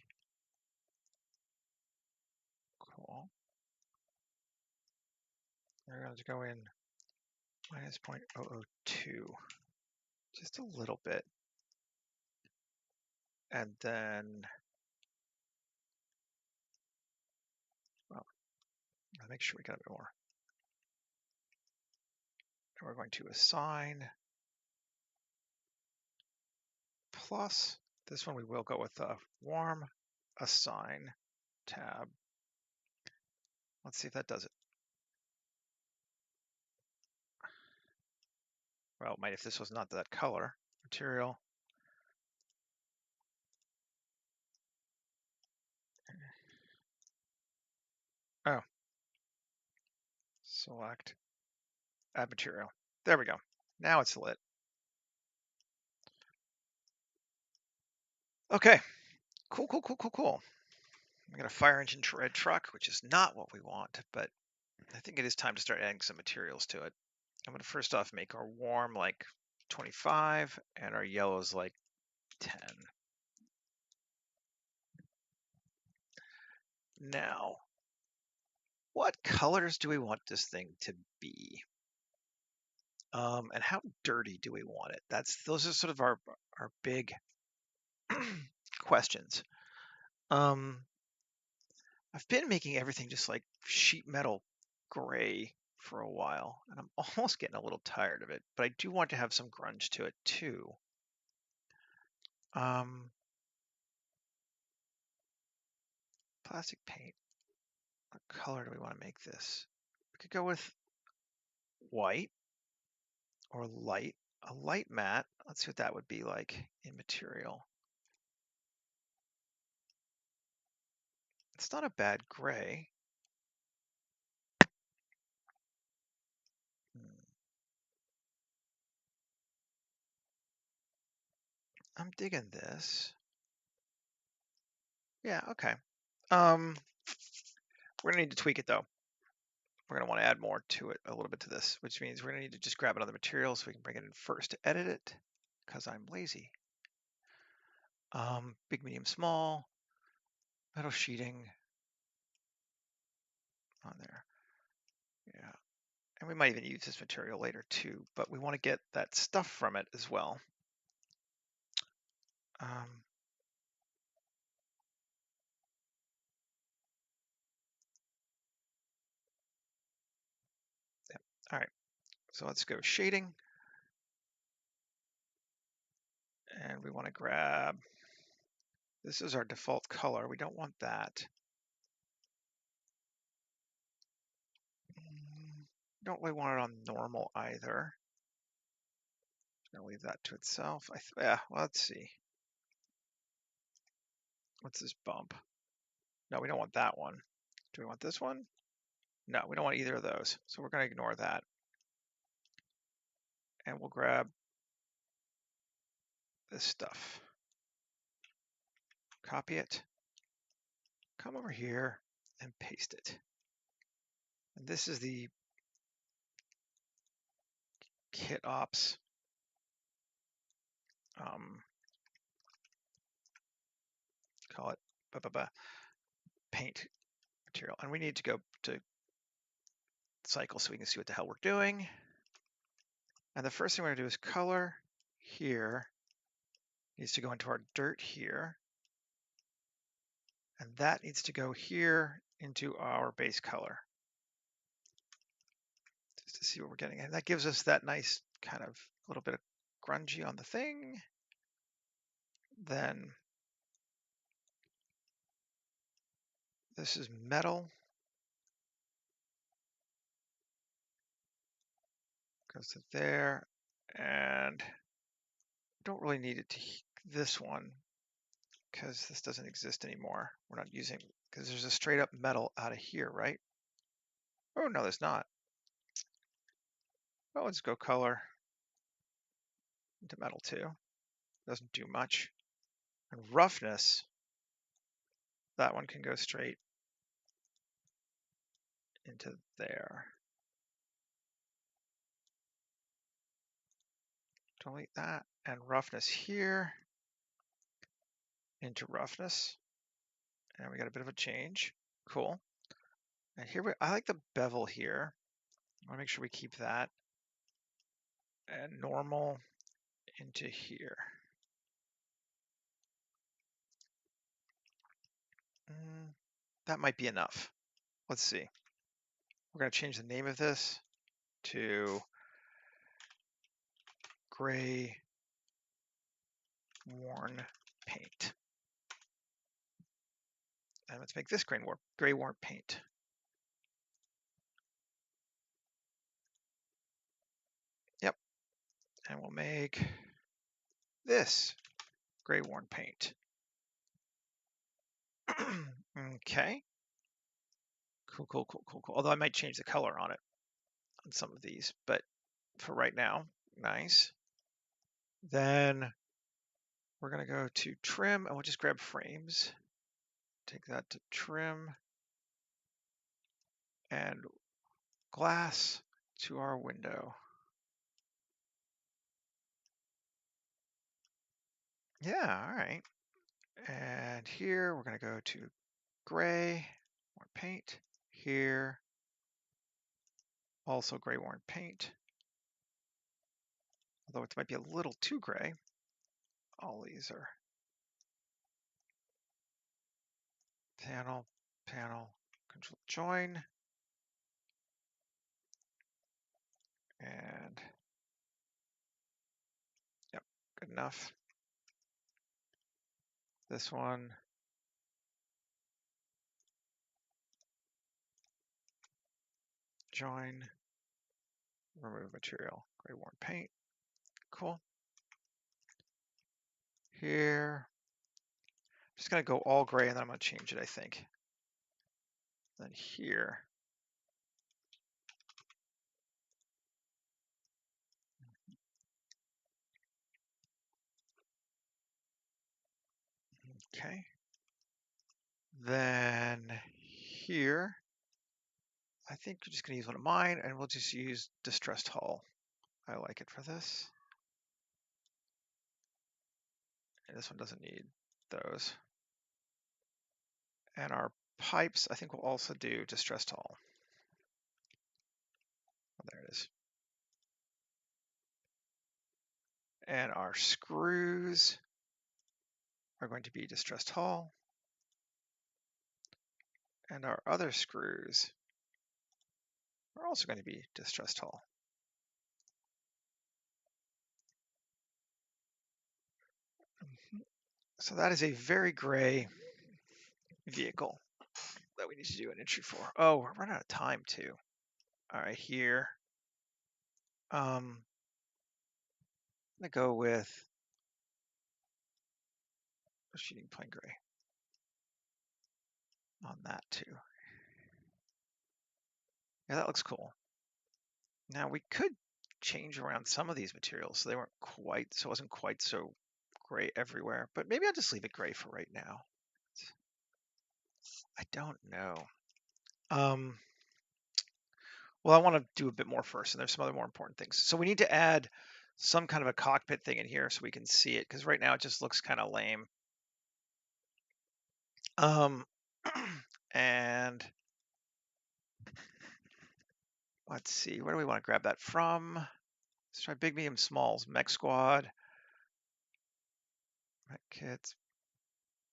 Cool. We're going to go in minus 0.002. Just a little bit. And then, well, I'll make sure we got a bit more. And we're going to assign plus. This one we will go with a warm assign tab. Let's see if that does it. Well, it might if this was not that color. Material. Oh. Select. Add material. There we go. Now it's lit. Okay. Cool, cool, cool, cool, cool. We got a fire engine red truck, which is not what we want, but I think it is time to start adding some materials to it. I'm going to first off make our warm like 25 and our yellows like 10. Now, what colors do we want this thing to be? And how dirty do we want it? Those are sort of our big questions. I've been making everything just like sheet metal gray for a while, and I'm almost getting a little tired of it, but I do want to have some grunge to it too. Plastic paint. What color do we want to make this? We could go with white or light. A light matte. Let's see what that would be like in material. It's not a bad gray. I'm digging this. Yeah, okay. We're gonna need to tweak it though. We're gonna want to add more to it, a little bit to this, which means we're gonna need to just grab another material so we can bring it in first to edit it, because I'm lazy. Big, medium, small, metal sheeting on there. Yeah, and we might even use this material later too, but we want to get that stuff from it as well. Um, yeah. All right, so let's go shading, and we want to grab, this is our default color. We don't want that. Don't really want it on normal either. Gonna leave that to itself. Yeah, well, let's see. What's this bump? No, we don't want that one. Do we want this one? No, we don't want either of those. So we're gonna ignore that. And we'll grab this stuff. Copy it. Come over here and paste it. And this is the kit ops call it paint material. And we need to go to cycle so we can see what the hell we're doing. And the first thing we're gonna do is color here needs to go into our dirt here. And that needs to go here into our base color. Just to see what we're getting. And that gives us that nice kind of little bit of grungy on the thing. Then this is metal. Goes to there. And don't really need it to this one because this doesn't exist anymore. We're not using, because there's a straight up metal out of here, right? Oh, no, there's not. Oh, let's go color into metal too. Doesn't do much. And roughness, that one can go straight into there. Delete that. And roughness here into roughness. And we got a bit of a change. Cool. And here I like the bevel here. I want to make sure we keep that. And normal into here. That might be enough. Let's see. We're going to change the name of this to gray worn paint. And let's make this gray worn paint. Yep. And we'll make this gray worn paint. Okay. Cool, cool, cool, cool, cool. Although I might change the color on it on some of these, but for right now, nice. Then we're going to go to trim and we'll just grab frames. Take that to trim and glass to our window. Yeah, all right. And here we're going to go to gray, worn paint. Here, also gray worn paint. Although it might be a little too gray. All these are panel, panel, control join. And yep, good enough. This one. Join, remove material, gray worn paint. Cool. Here, I'm just gonna go all gray and then I'm gonna change it, I think. Then here. Okay. Then here, I think we're just going to use one of mine, and we'll just use distressed hull. I like it for this. And this one doesn't need those. And our pipes, I think we'll also do distressed hull. Oh, there it is. And our screws are going to be distressed hull. And our other screws are also going to be distressed hull. So that is a very gray vehicle that we need to do an entry for. Oh, we're running out of time too. All right, here. I'm gonna go with shooting plain gray on that too. Yeah, that looks cool. Now we could change around some of these materials so they weren't quite, so it wasn't quite so gray everywhere, but maybe I'll just leave it gray for right now. I don't know. Well, I want to do a bit more first, and there's some other more important things. So we need to add some kind of a cockpit thing in here so we can see it, because right now it just looks kind of lame. And let's see, where do we want to grab that from? Let's try big, medium, smalls, mech squad, mech kits,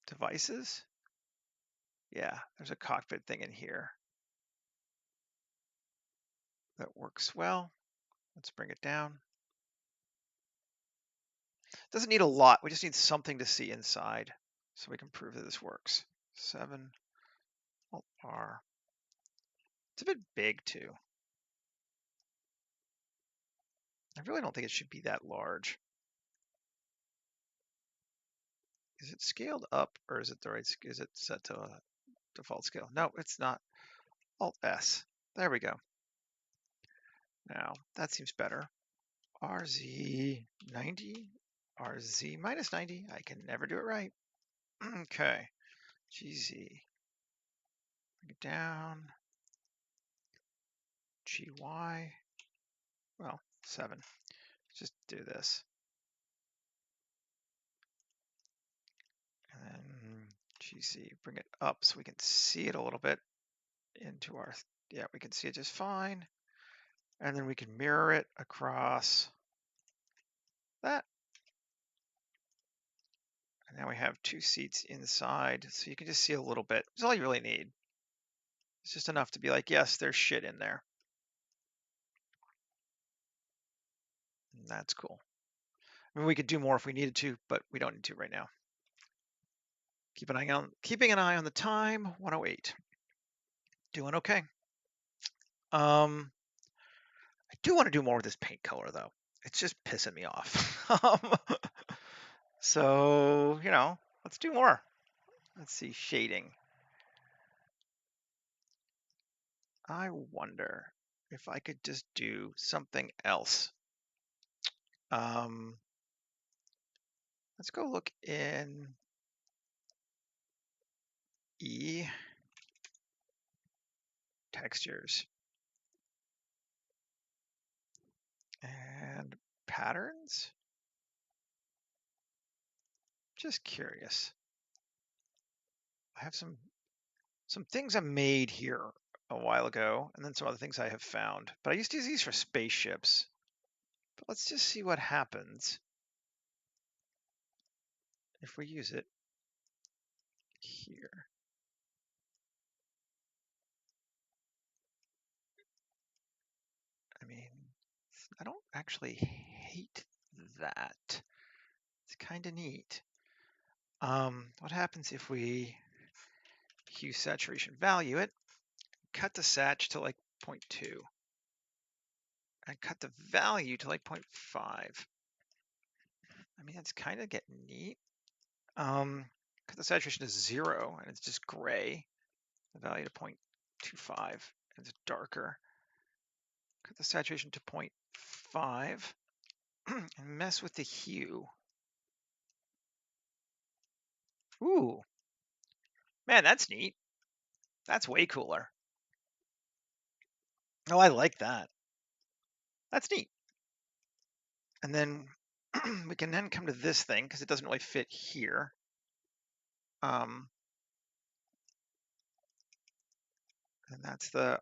devices. Yeah, there's a cockpit thing in here that works well. Let's bring it down. Doesn't need a lot. We just need something to see inside so we can prove that this works. 7 Alt R. It's a bit big too. I really don't think it should be that large. Is it scaled up or is it the right? Is it set to a default scale? No, it's not. Alt S. There we go. Now that seems better. RZ 90, RZ minus 90. I can never do it right. Okay. GZ. Bring it down. GY. Well, 7. Just do this. And then GZ. Bring it up so we can see it a little bit into our. Yeah, we can see it just fine. And then we can mirror it across that. And now we have 2 seats inside, so you can just see a little bit. That's all you really need. It's just enough to be like, yes, there's shit in there. And that's cool. I mean, we could do more if we needed to, but we don't need to right now. Keeping an eye on the time. 1:08. Doing okay. I do want to do more with this paint color though. It's just pissing me off. So, let's do more. Let's see, shading. I wonder if I could just do something else. Let's go look in E, textures, and patterns. Just curious. I have some things I made here a while ago, and then some other things I have found. But I used to use these for spaceships. But let's just see what happens if we use it here. I mean, I don't actually hate that. It's kind of neat. What happens if we hue saturation value it, cut the sat to like 0.2, and cut the value to like 0.5? I mean, that's kind of getting neat. Cut the saturation to 0, and it's just gray. The value to 0.25, and it's darker. Cut the saturation to 0.5, and mess with the hue. Ooh, Man, that's neat. That's way cooler. Oh, I like that. That's neat. And then we can then come to this thing because it doesn't really fit here. And that's the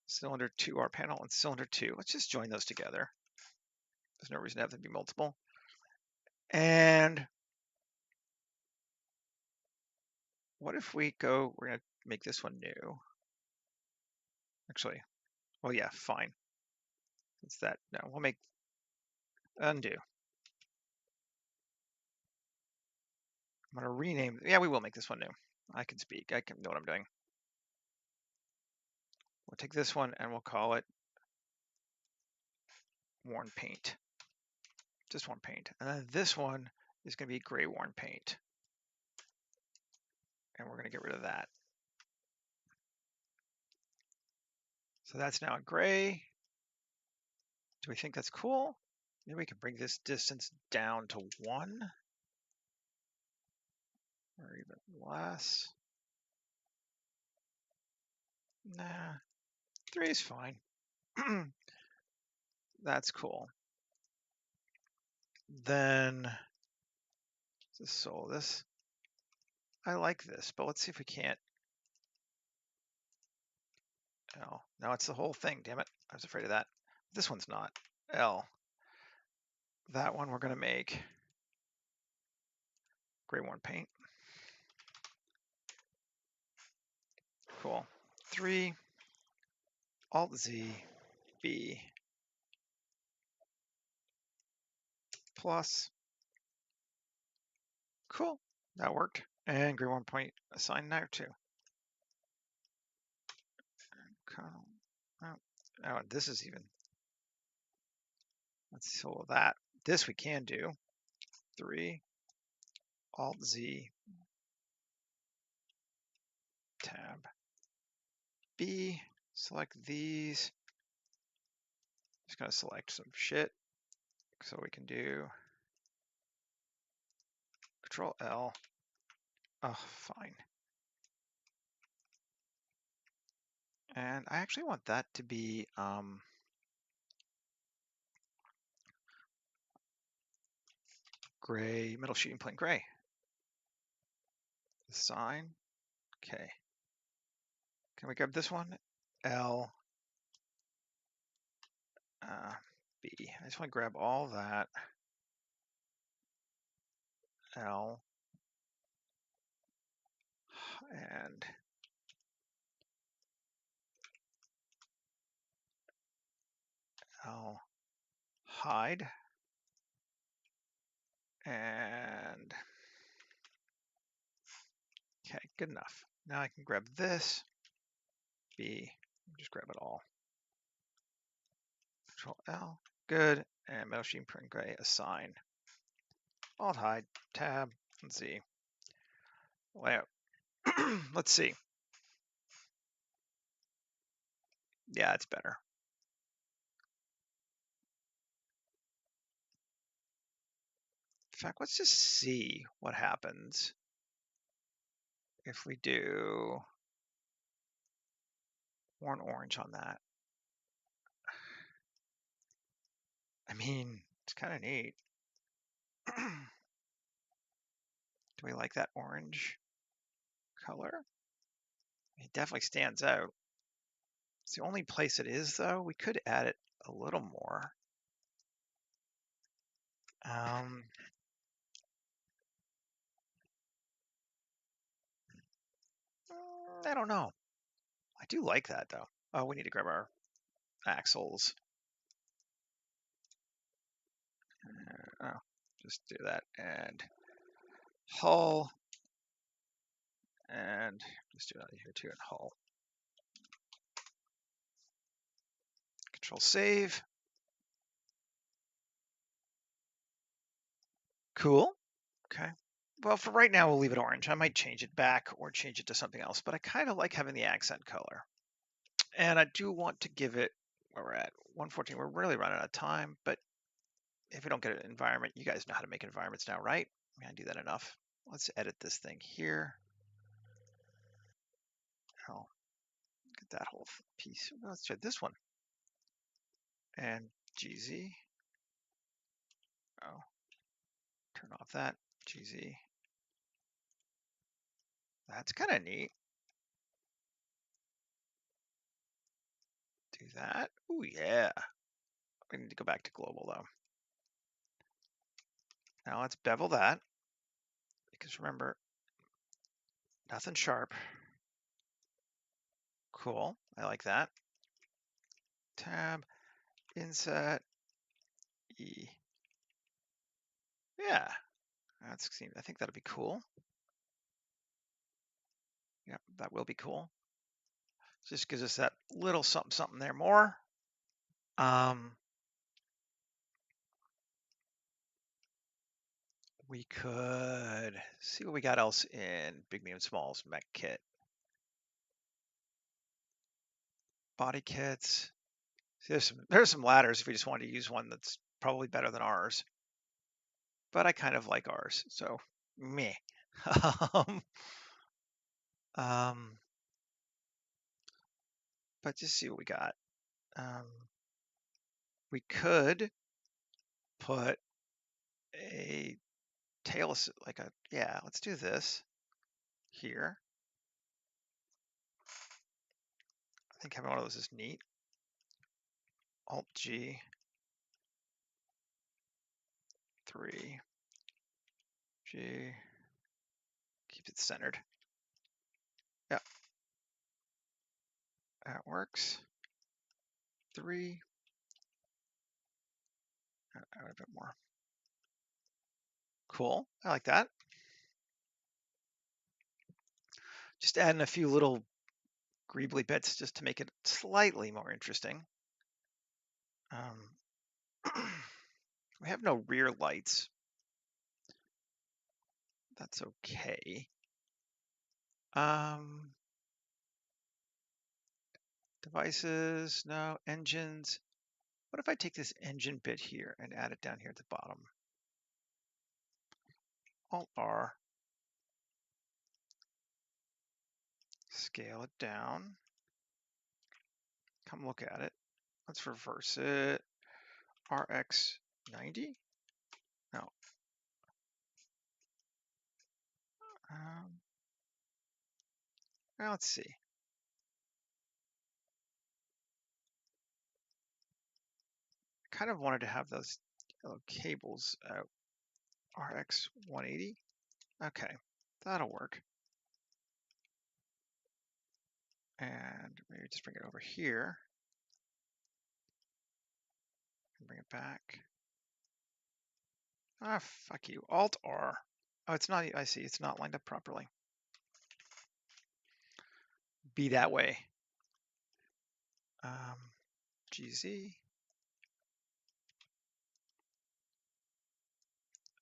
cylinder 2R panel and cylinder 2. Let's just join those together. There's no reason to have them be multiple. And what if we're going to make this one new. Actually, well, yeah, fine. What's that? No, we'll make undo. I'm going to rename. Yeah, we will make this one new. I can speak. I can know what I'm doing. We'll take this one and we'll call it worn paint. Just worn paint. And then this one is going to be gray worn paint. And we're going to get rid of that. So that's now a gray. Do we think that's cool? Maybe we can bring this distance down to 1 or even less. Nah, 3 is fine. That's cool. Then just solve this. I like this, but let's see if we can't. Oh, no, it's the whole thing. Damn it. I was afraid of that. This one's not. L. That one we're going to make gray worn paint. Cool. 3, Alt Z, B, plus. Cool. That worked. And gray worn paint assigned now too. Oh, this is even. Let's solve that. This we can do. 3, Alt Z, tab, B, select these. Just gonna select some shit. So we can do Control L. Oh, fine. And I actually want that to be gray, middle sheeting plane gray. Assign. Okay. Can we grab this one? L, B. I just want to grab all that. L, and L, hide, and okay, good enough. Now I can grab this, B, just grab it all. Control L, good, and metal sheet print gray, assign. Alt hide, tab, and Z. Layout. Let's see. Yeah, it's better. In fact, let's just see what happens if we do worn orange on that. I mean, it's kind of neat. Do we like that orange color? It definitely stands out. It's the only place it is, though. We could add it a little more. I don't know. I do like that, though. Oh, we need to grab our axles. Oh, just do that. And hull. And just do that here too, and hull. Control save. Cool. Okay. Well, for right now, we'll leave it orange. I might change it back or change it to something else, but I kind of like having the accent color. And I do want to give it, where we're at, 114. We're really running out of time, but if we don't get an environment, you guys know how to make environments now, right? I do that enough. Let's edit this thing here. Oh, get that whole piece. Let's try this one. And GZ. Oh, turn off that. GZ. That's kind of neat. Do that. Oh, yeah. We need to go back to global, though. Now let's bevel that. Because remember, nothing sharp. Cool. I like that. Tab, inset, E. Yeah. I think that'll be cool. Yeah, that will be cool. Just gives us that little something something there more. We could see what we got else in Big Medium Smalls mech kit. Body kits. See, there's some ladders if we just wanted to use one that's probably better than ours. But I kind of like ours, so meh. um, but just see what we got. We could put a tail, like a, yeah, let's do this here. I think having one of those is neat. Alt G, 3, G, keep it centered. Yeah, that works. 3, add a bit more. Cool, I like that. Just adding a few little greebly bits just to make it slightly more interesting. We have no rear lights. That's okay. Devices, no. Engines. What if I take this engine bit here and add it down here at the bottom? Alt R. Scale it down. Come look at it. Let's reverse it. RX 90? No. Now let's see. I kind of wanted to have those cables out. RX 180? Okay, that'll work. And maybe just bring it over here. And bring it back. Ah, fuck you. Alt R. Oh, it's not, I see, it's not lined up properly. Be that way. GZ.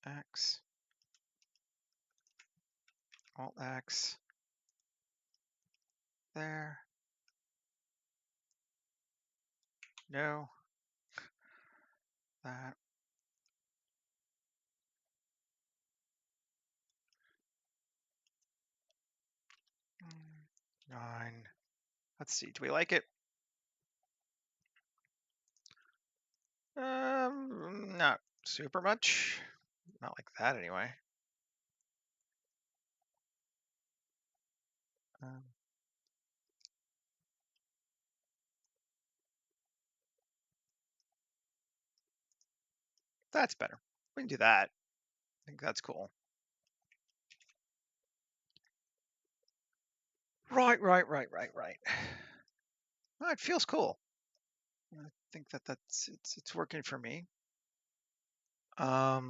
X. Alt X. There. No. That. Nine. Let's see. Do we like it? Not super much. Not like that anyway. That's better. We can do that. I think that's cool. Right. Oh, it feels cool. I think it's working for me. I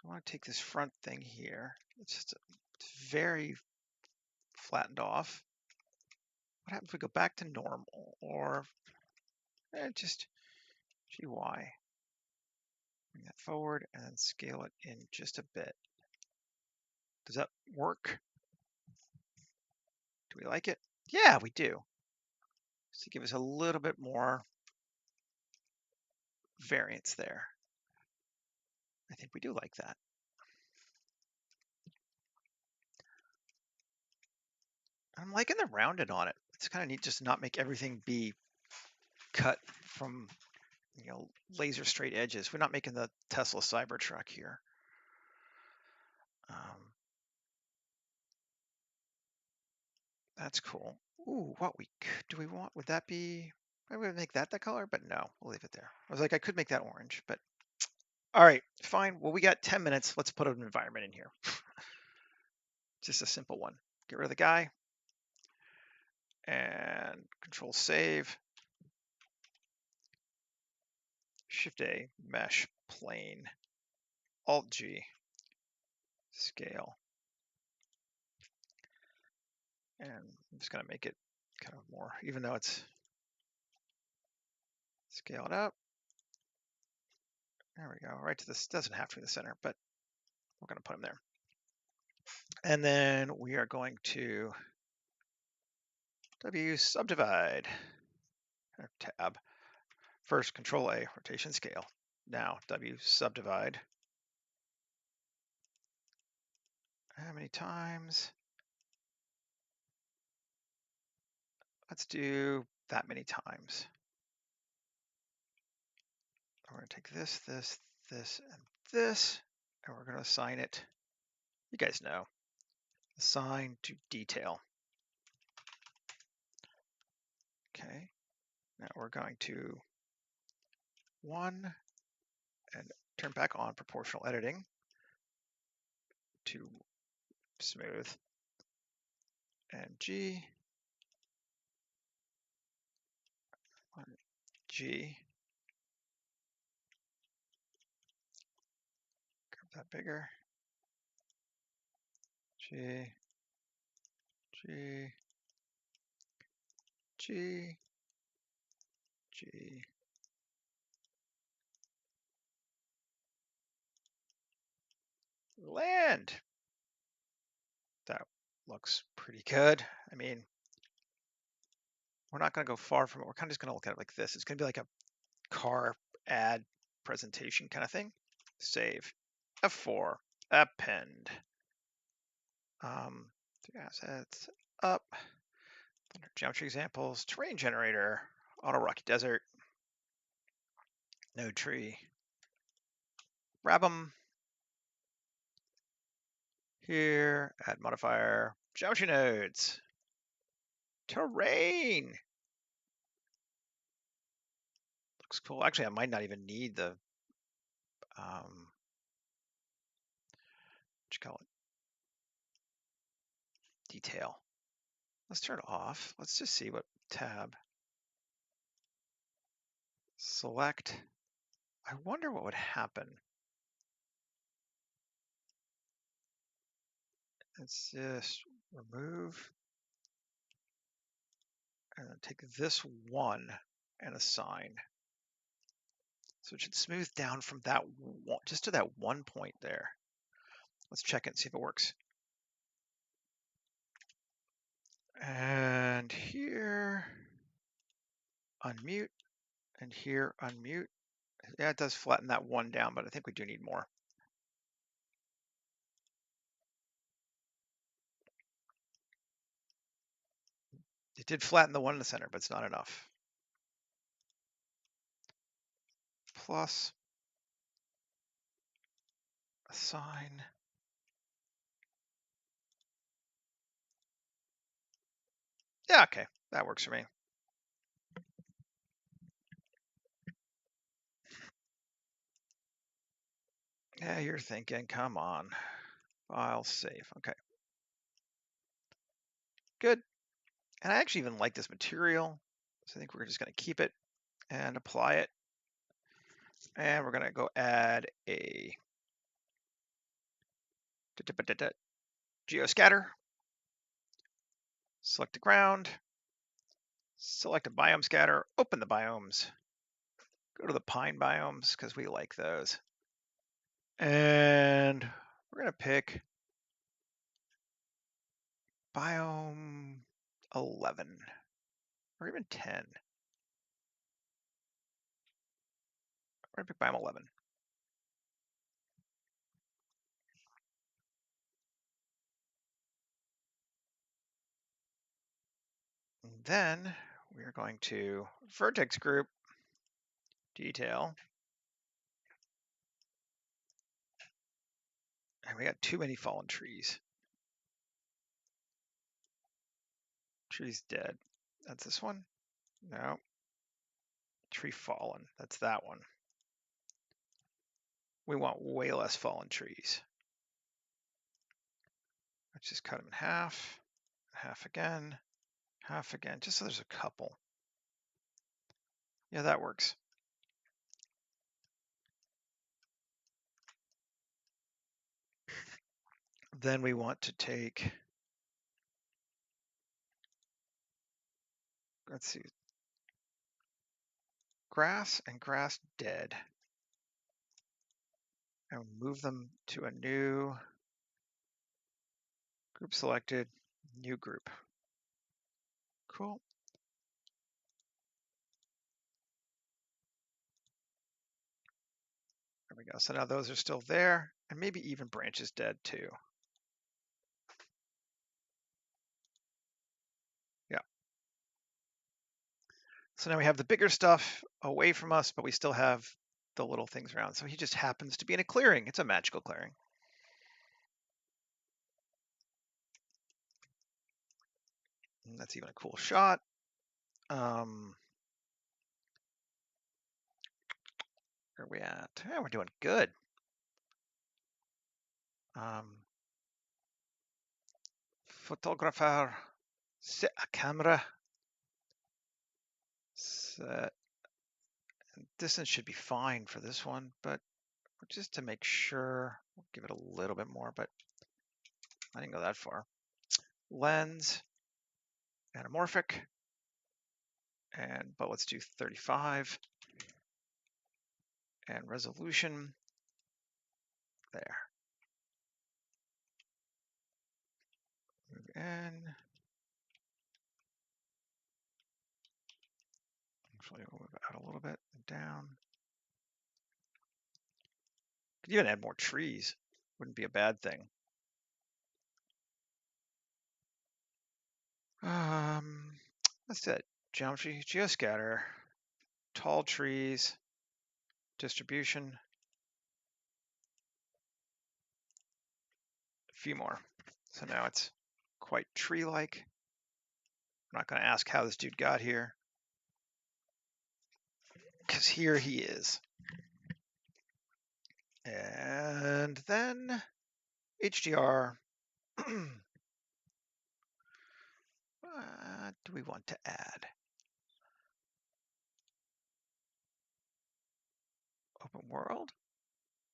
want to take this front thing here. It's very flattened off. What happens if we go back to normal or just GY? Bring that forward and then scale it in just a bit. Does that work? Do we like it? Yeah, we do. Just to give us a little bit more variance there. I think we do like that. I'm liking the rounded on it. It's kind of neat just to not make everything be cut from, laser straight edges. We're not making the Tesla Cybertruck here. Um, that's cool. Ooh, do we want? Would that be? I would make that the color, but no, we'll leave it there. I was like, I could make that orange, but all right, fine. Well, we got 10 minutes. Let's put an environment in here. Just a simple one. Get rid of the guy and Control Save. Shift A, Mesh, Plane, Alt G, Scale. And I'm just going to make it kind of more, even though it's scaled up. There we go. Right to this. Doesn't have to be the center, but we're going to put them there. And then we are going to W subdivide, or tab. First, Control A, rotation scale. Now, W subdivide. How many times? Let's do that many times. We're going to take this, this, this, and this, and we're going to assign it. You guys know. Assign to detail. Okay. Now we're going to 1 and turn back on proportional editing to smooth and G, G, grab that bigger, G, G, G, G, land. That looks pretty good. I mean, we're not going to go far from it. We're kind of just going to look at it like this. It's going to be like a car ad presentation kind of thing. Save. F4. Append. Three assets. Up. Under geometry examples. Terrain generator. Auto rocky desert. Node tree. Grab them. Here. Add modifier. Geometry nodes. Terrain. Looks cool. Actually, I might not even need the what you call it? Detail. Let's turn it off. Let's just see what tab. Select. I wonder what would happen. Let's just remove and then take this one and assign. So it should smooth down from that one, just to that one point there. Let's check it and see if it works. And here, unmute, and here, unmute. Yeah, it does flatten that one down, but I think we do need more. It did flatten the one in the center, but it's not enough. Plus, assign. Yeah, okay, that works for me. Yeah, you're thinking, come on. File save, okay. Good. And I actually even like this material, so I think we're just gonna keep it and apply it. And we're gonna go add a geoscatter. Select the ground, select a biome scatter, open the biomes, go to the pine biomes because we like those. And we're gonna pick biome 11 or even 10. We're gonna pick biome 11. then we are going to vertex group, detail, and we got too many fallen trees. Tree's dead. That's this one? No. Tree fallen. That's that one. We want way less fallen trees. Let's just cut them in half again, half again, just so there's a couple. Yeah, that works. Then we want to take, let's see, grass and grass dead, and move them to a new group selected, new group. Cool. There we go. So now those are still there, and maybe even branches dead too. Yeah. So now we have the bigger stuff away from us, but we still have the little things around. So he just happens to be in a clearing. It's a magical clearing. And that's even a cool shot. Where are we at? Yeah, we're doing good. Photographer, set a camera. Set. Distance should be fine for this one, but just to make sure, we'll give it a little bit more, but I didn't go that far. Lens, anamorphic, but let's do 35. And resolution, there. Move in. Actually, we'll move out a little bit, down. Could even add more trees. Wouldn't be a bad thing. That's it. Geometry, geoscatter, tall trees, distribution, a few more. So now it's quite tree-like. I'm not going to ask how this dude got here, because here he is. And then HDR. What do we want to add? Open world,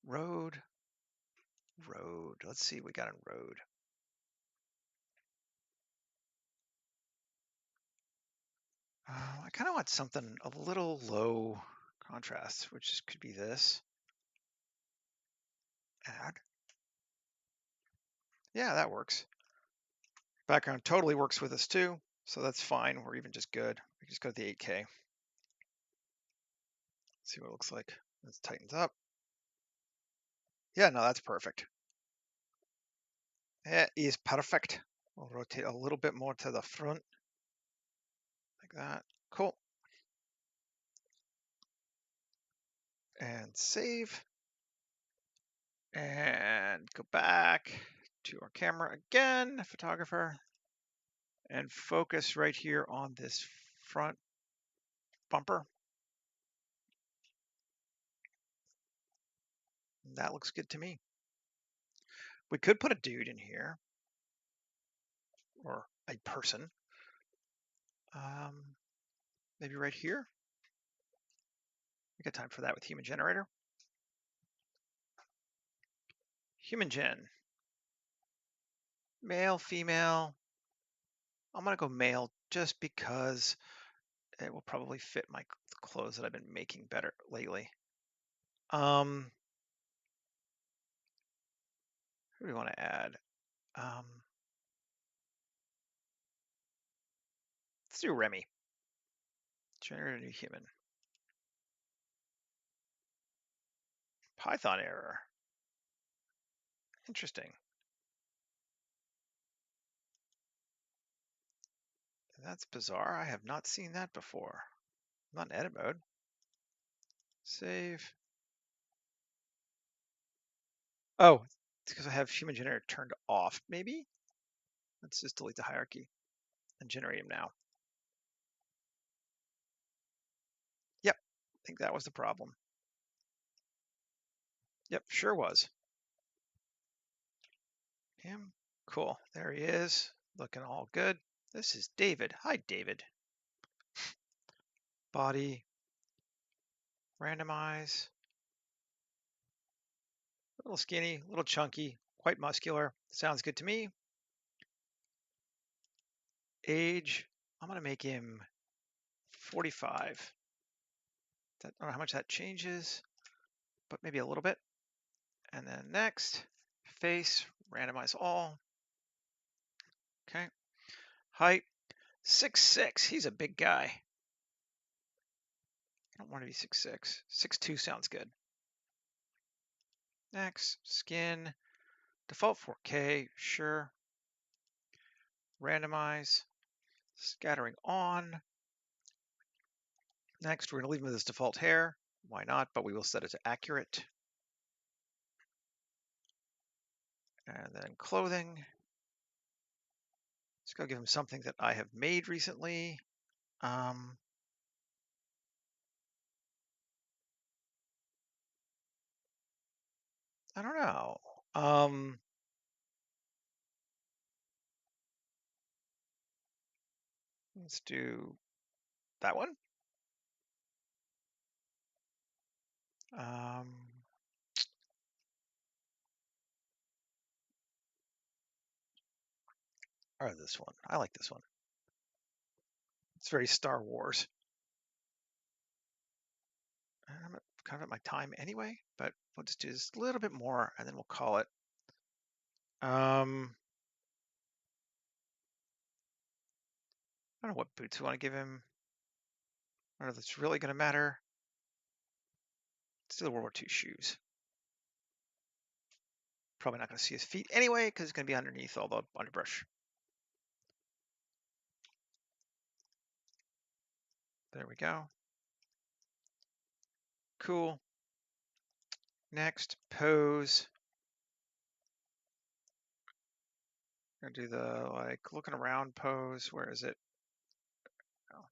road. Let's see what we got in road. I kind of want something a little low contrast, which could be this. Add. Yeah, that works. Background totally works with us too, so that's fine. We're even just good. We just go to the 8K. See what it looks like. This tightens up. Yeah, no, that's perfect. It is perfect. We'll rotate a little bit more to the front, like that. Cool. And save. And go back to our camera again, photographer, and focus right here on this front bumper. That looks good to me. We could put a dude in here, or a person. Maybe right here. We got time for that with human generator. Human gen. Male, female. I'm gonna go male just because it will probably fit my clothes that I've been making better lately. Who do we want to add? Let's do Remy. Generate a new human. Python error. Interesting. That's bizarre. I have not seen that before. I'm not in edit mode. Save. Oh, it's because I have human generator turned off, maybe? Let's just delete the hierarchy and generate him now. Yep, I think that was the problem. Yep, sure was. Him. Cool. There he is. Looking all good. This is David. Hi, David. Body. Randomize. A little skinny, a little chunky, quite muscular. Sounds good to me. Age. I'm going to make him 45. I don't know how much that changes, but maybe a little bit. And then next, face, randomize all. Okay. Height, 6'6". He's a big guy. I don't want to be 6'6". 6'2" sounds good. Next, skin, default 4K, sure. Randomize, scattering on. Next, we're going to leave him with his default hair. Why not? But we will set it to accurate. And then clothing. Let's go give him something that I have made recently. I don't know. Let's do that one. Or this one. I like this one. It's very Star Wars. I'm kind of at my time anyway, but we'll just do this a little bit more and then we'll call it. I don't know what boots we want to give him. I don't know if that's really going to matter. Let's do the World War II shoes. Probably not going to see his feet anyway because it's going to be underneath all the underbrush. There we go. Cool. Next, pose. I'm gonna do the like looking around pose. Where is it? Oh,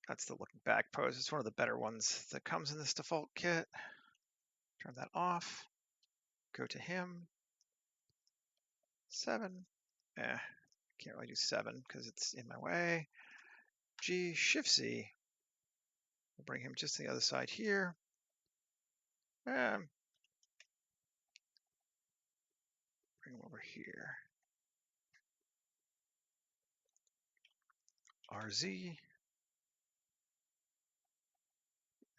that's the looking back pose. It's one of the better ones that comes in this default kit. Turn that off. Go to him. 7. Can't really do 7 because it's in my way. G, Shift Z. We'll bring him just to the other side here. Bring him over here. RZ.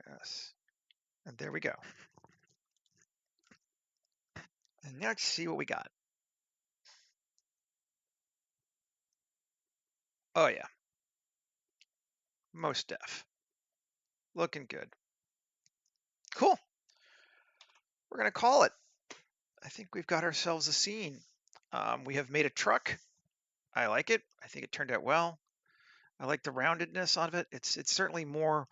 Yes. And there we go. And now let's see what we got. Oh yeah. Most def. Looking good. Cool. We're going to call it. I think we've got ourselves a scene. We have made a truck. I like it. I think it turned out well. I like the roundedness of it. It's certainly more,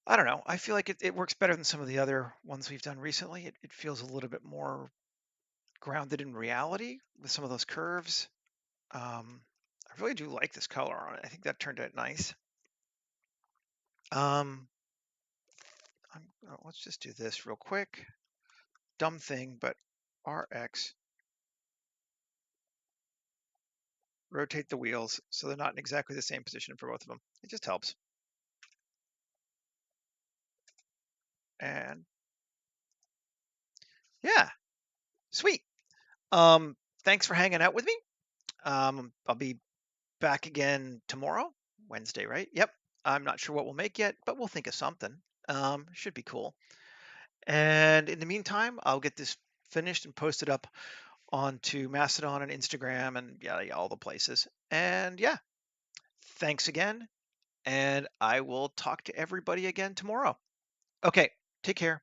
I don't know. I feel like it works better than some of the other ones we've done recently. It feels a little bit more grounded in reality with some of those curves. I really do like this color on it. I think that turned out nice. Let's just do this real quick. Dumb thing, but RX. Rotate the wheels so they're not in exactly the same position for both of them. It just helps. And yeah, sweet. Thanks for hanging out with me. I'll be back again tomorrow, Wednesday, right? Yep. I'm not sure what we'll make yet, but we'll think of something. Should be cool. And in the meantime, I'll get this finished and posted up onto Mastodon and Instagram and yeah, all the places. And yeah, thanks again. And I will talk to everybody again tomorrow. Okay, take care.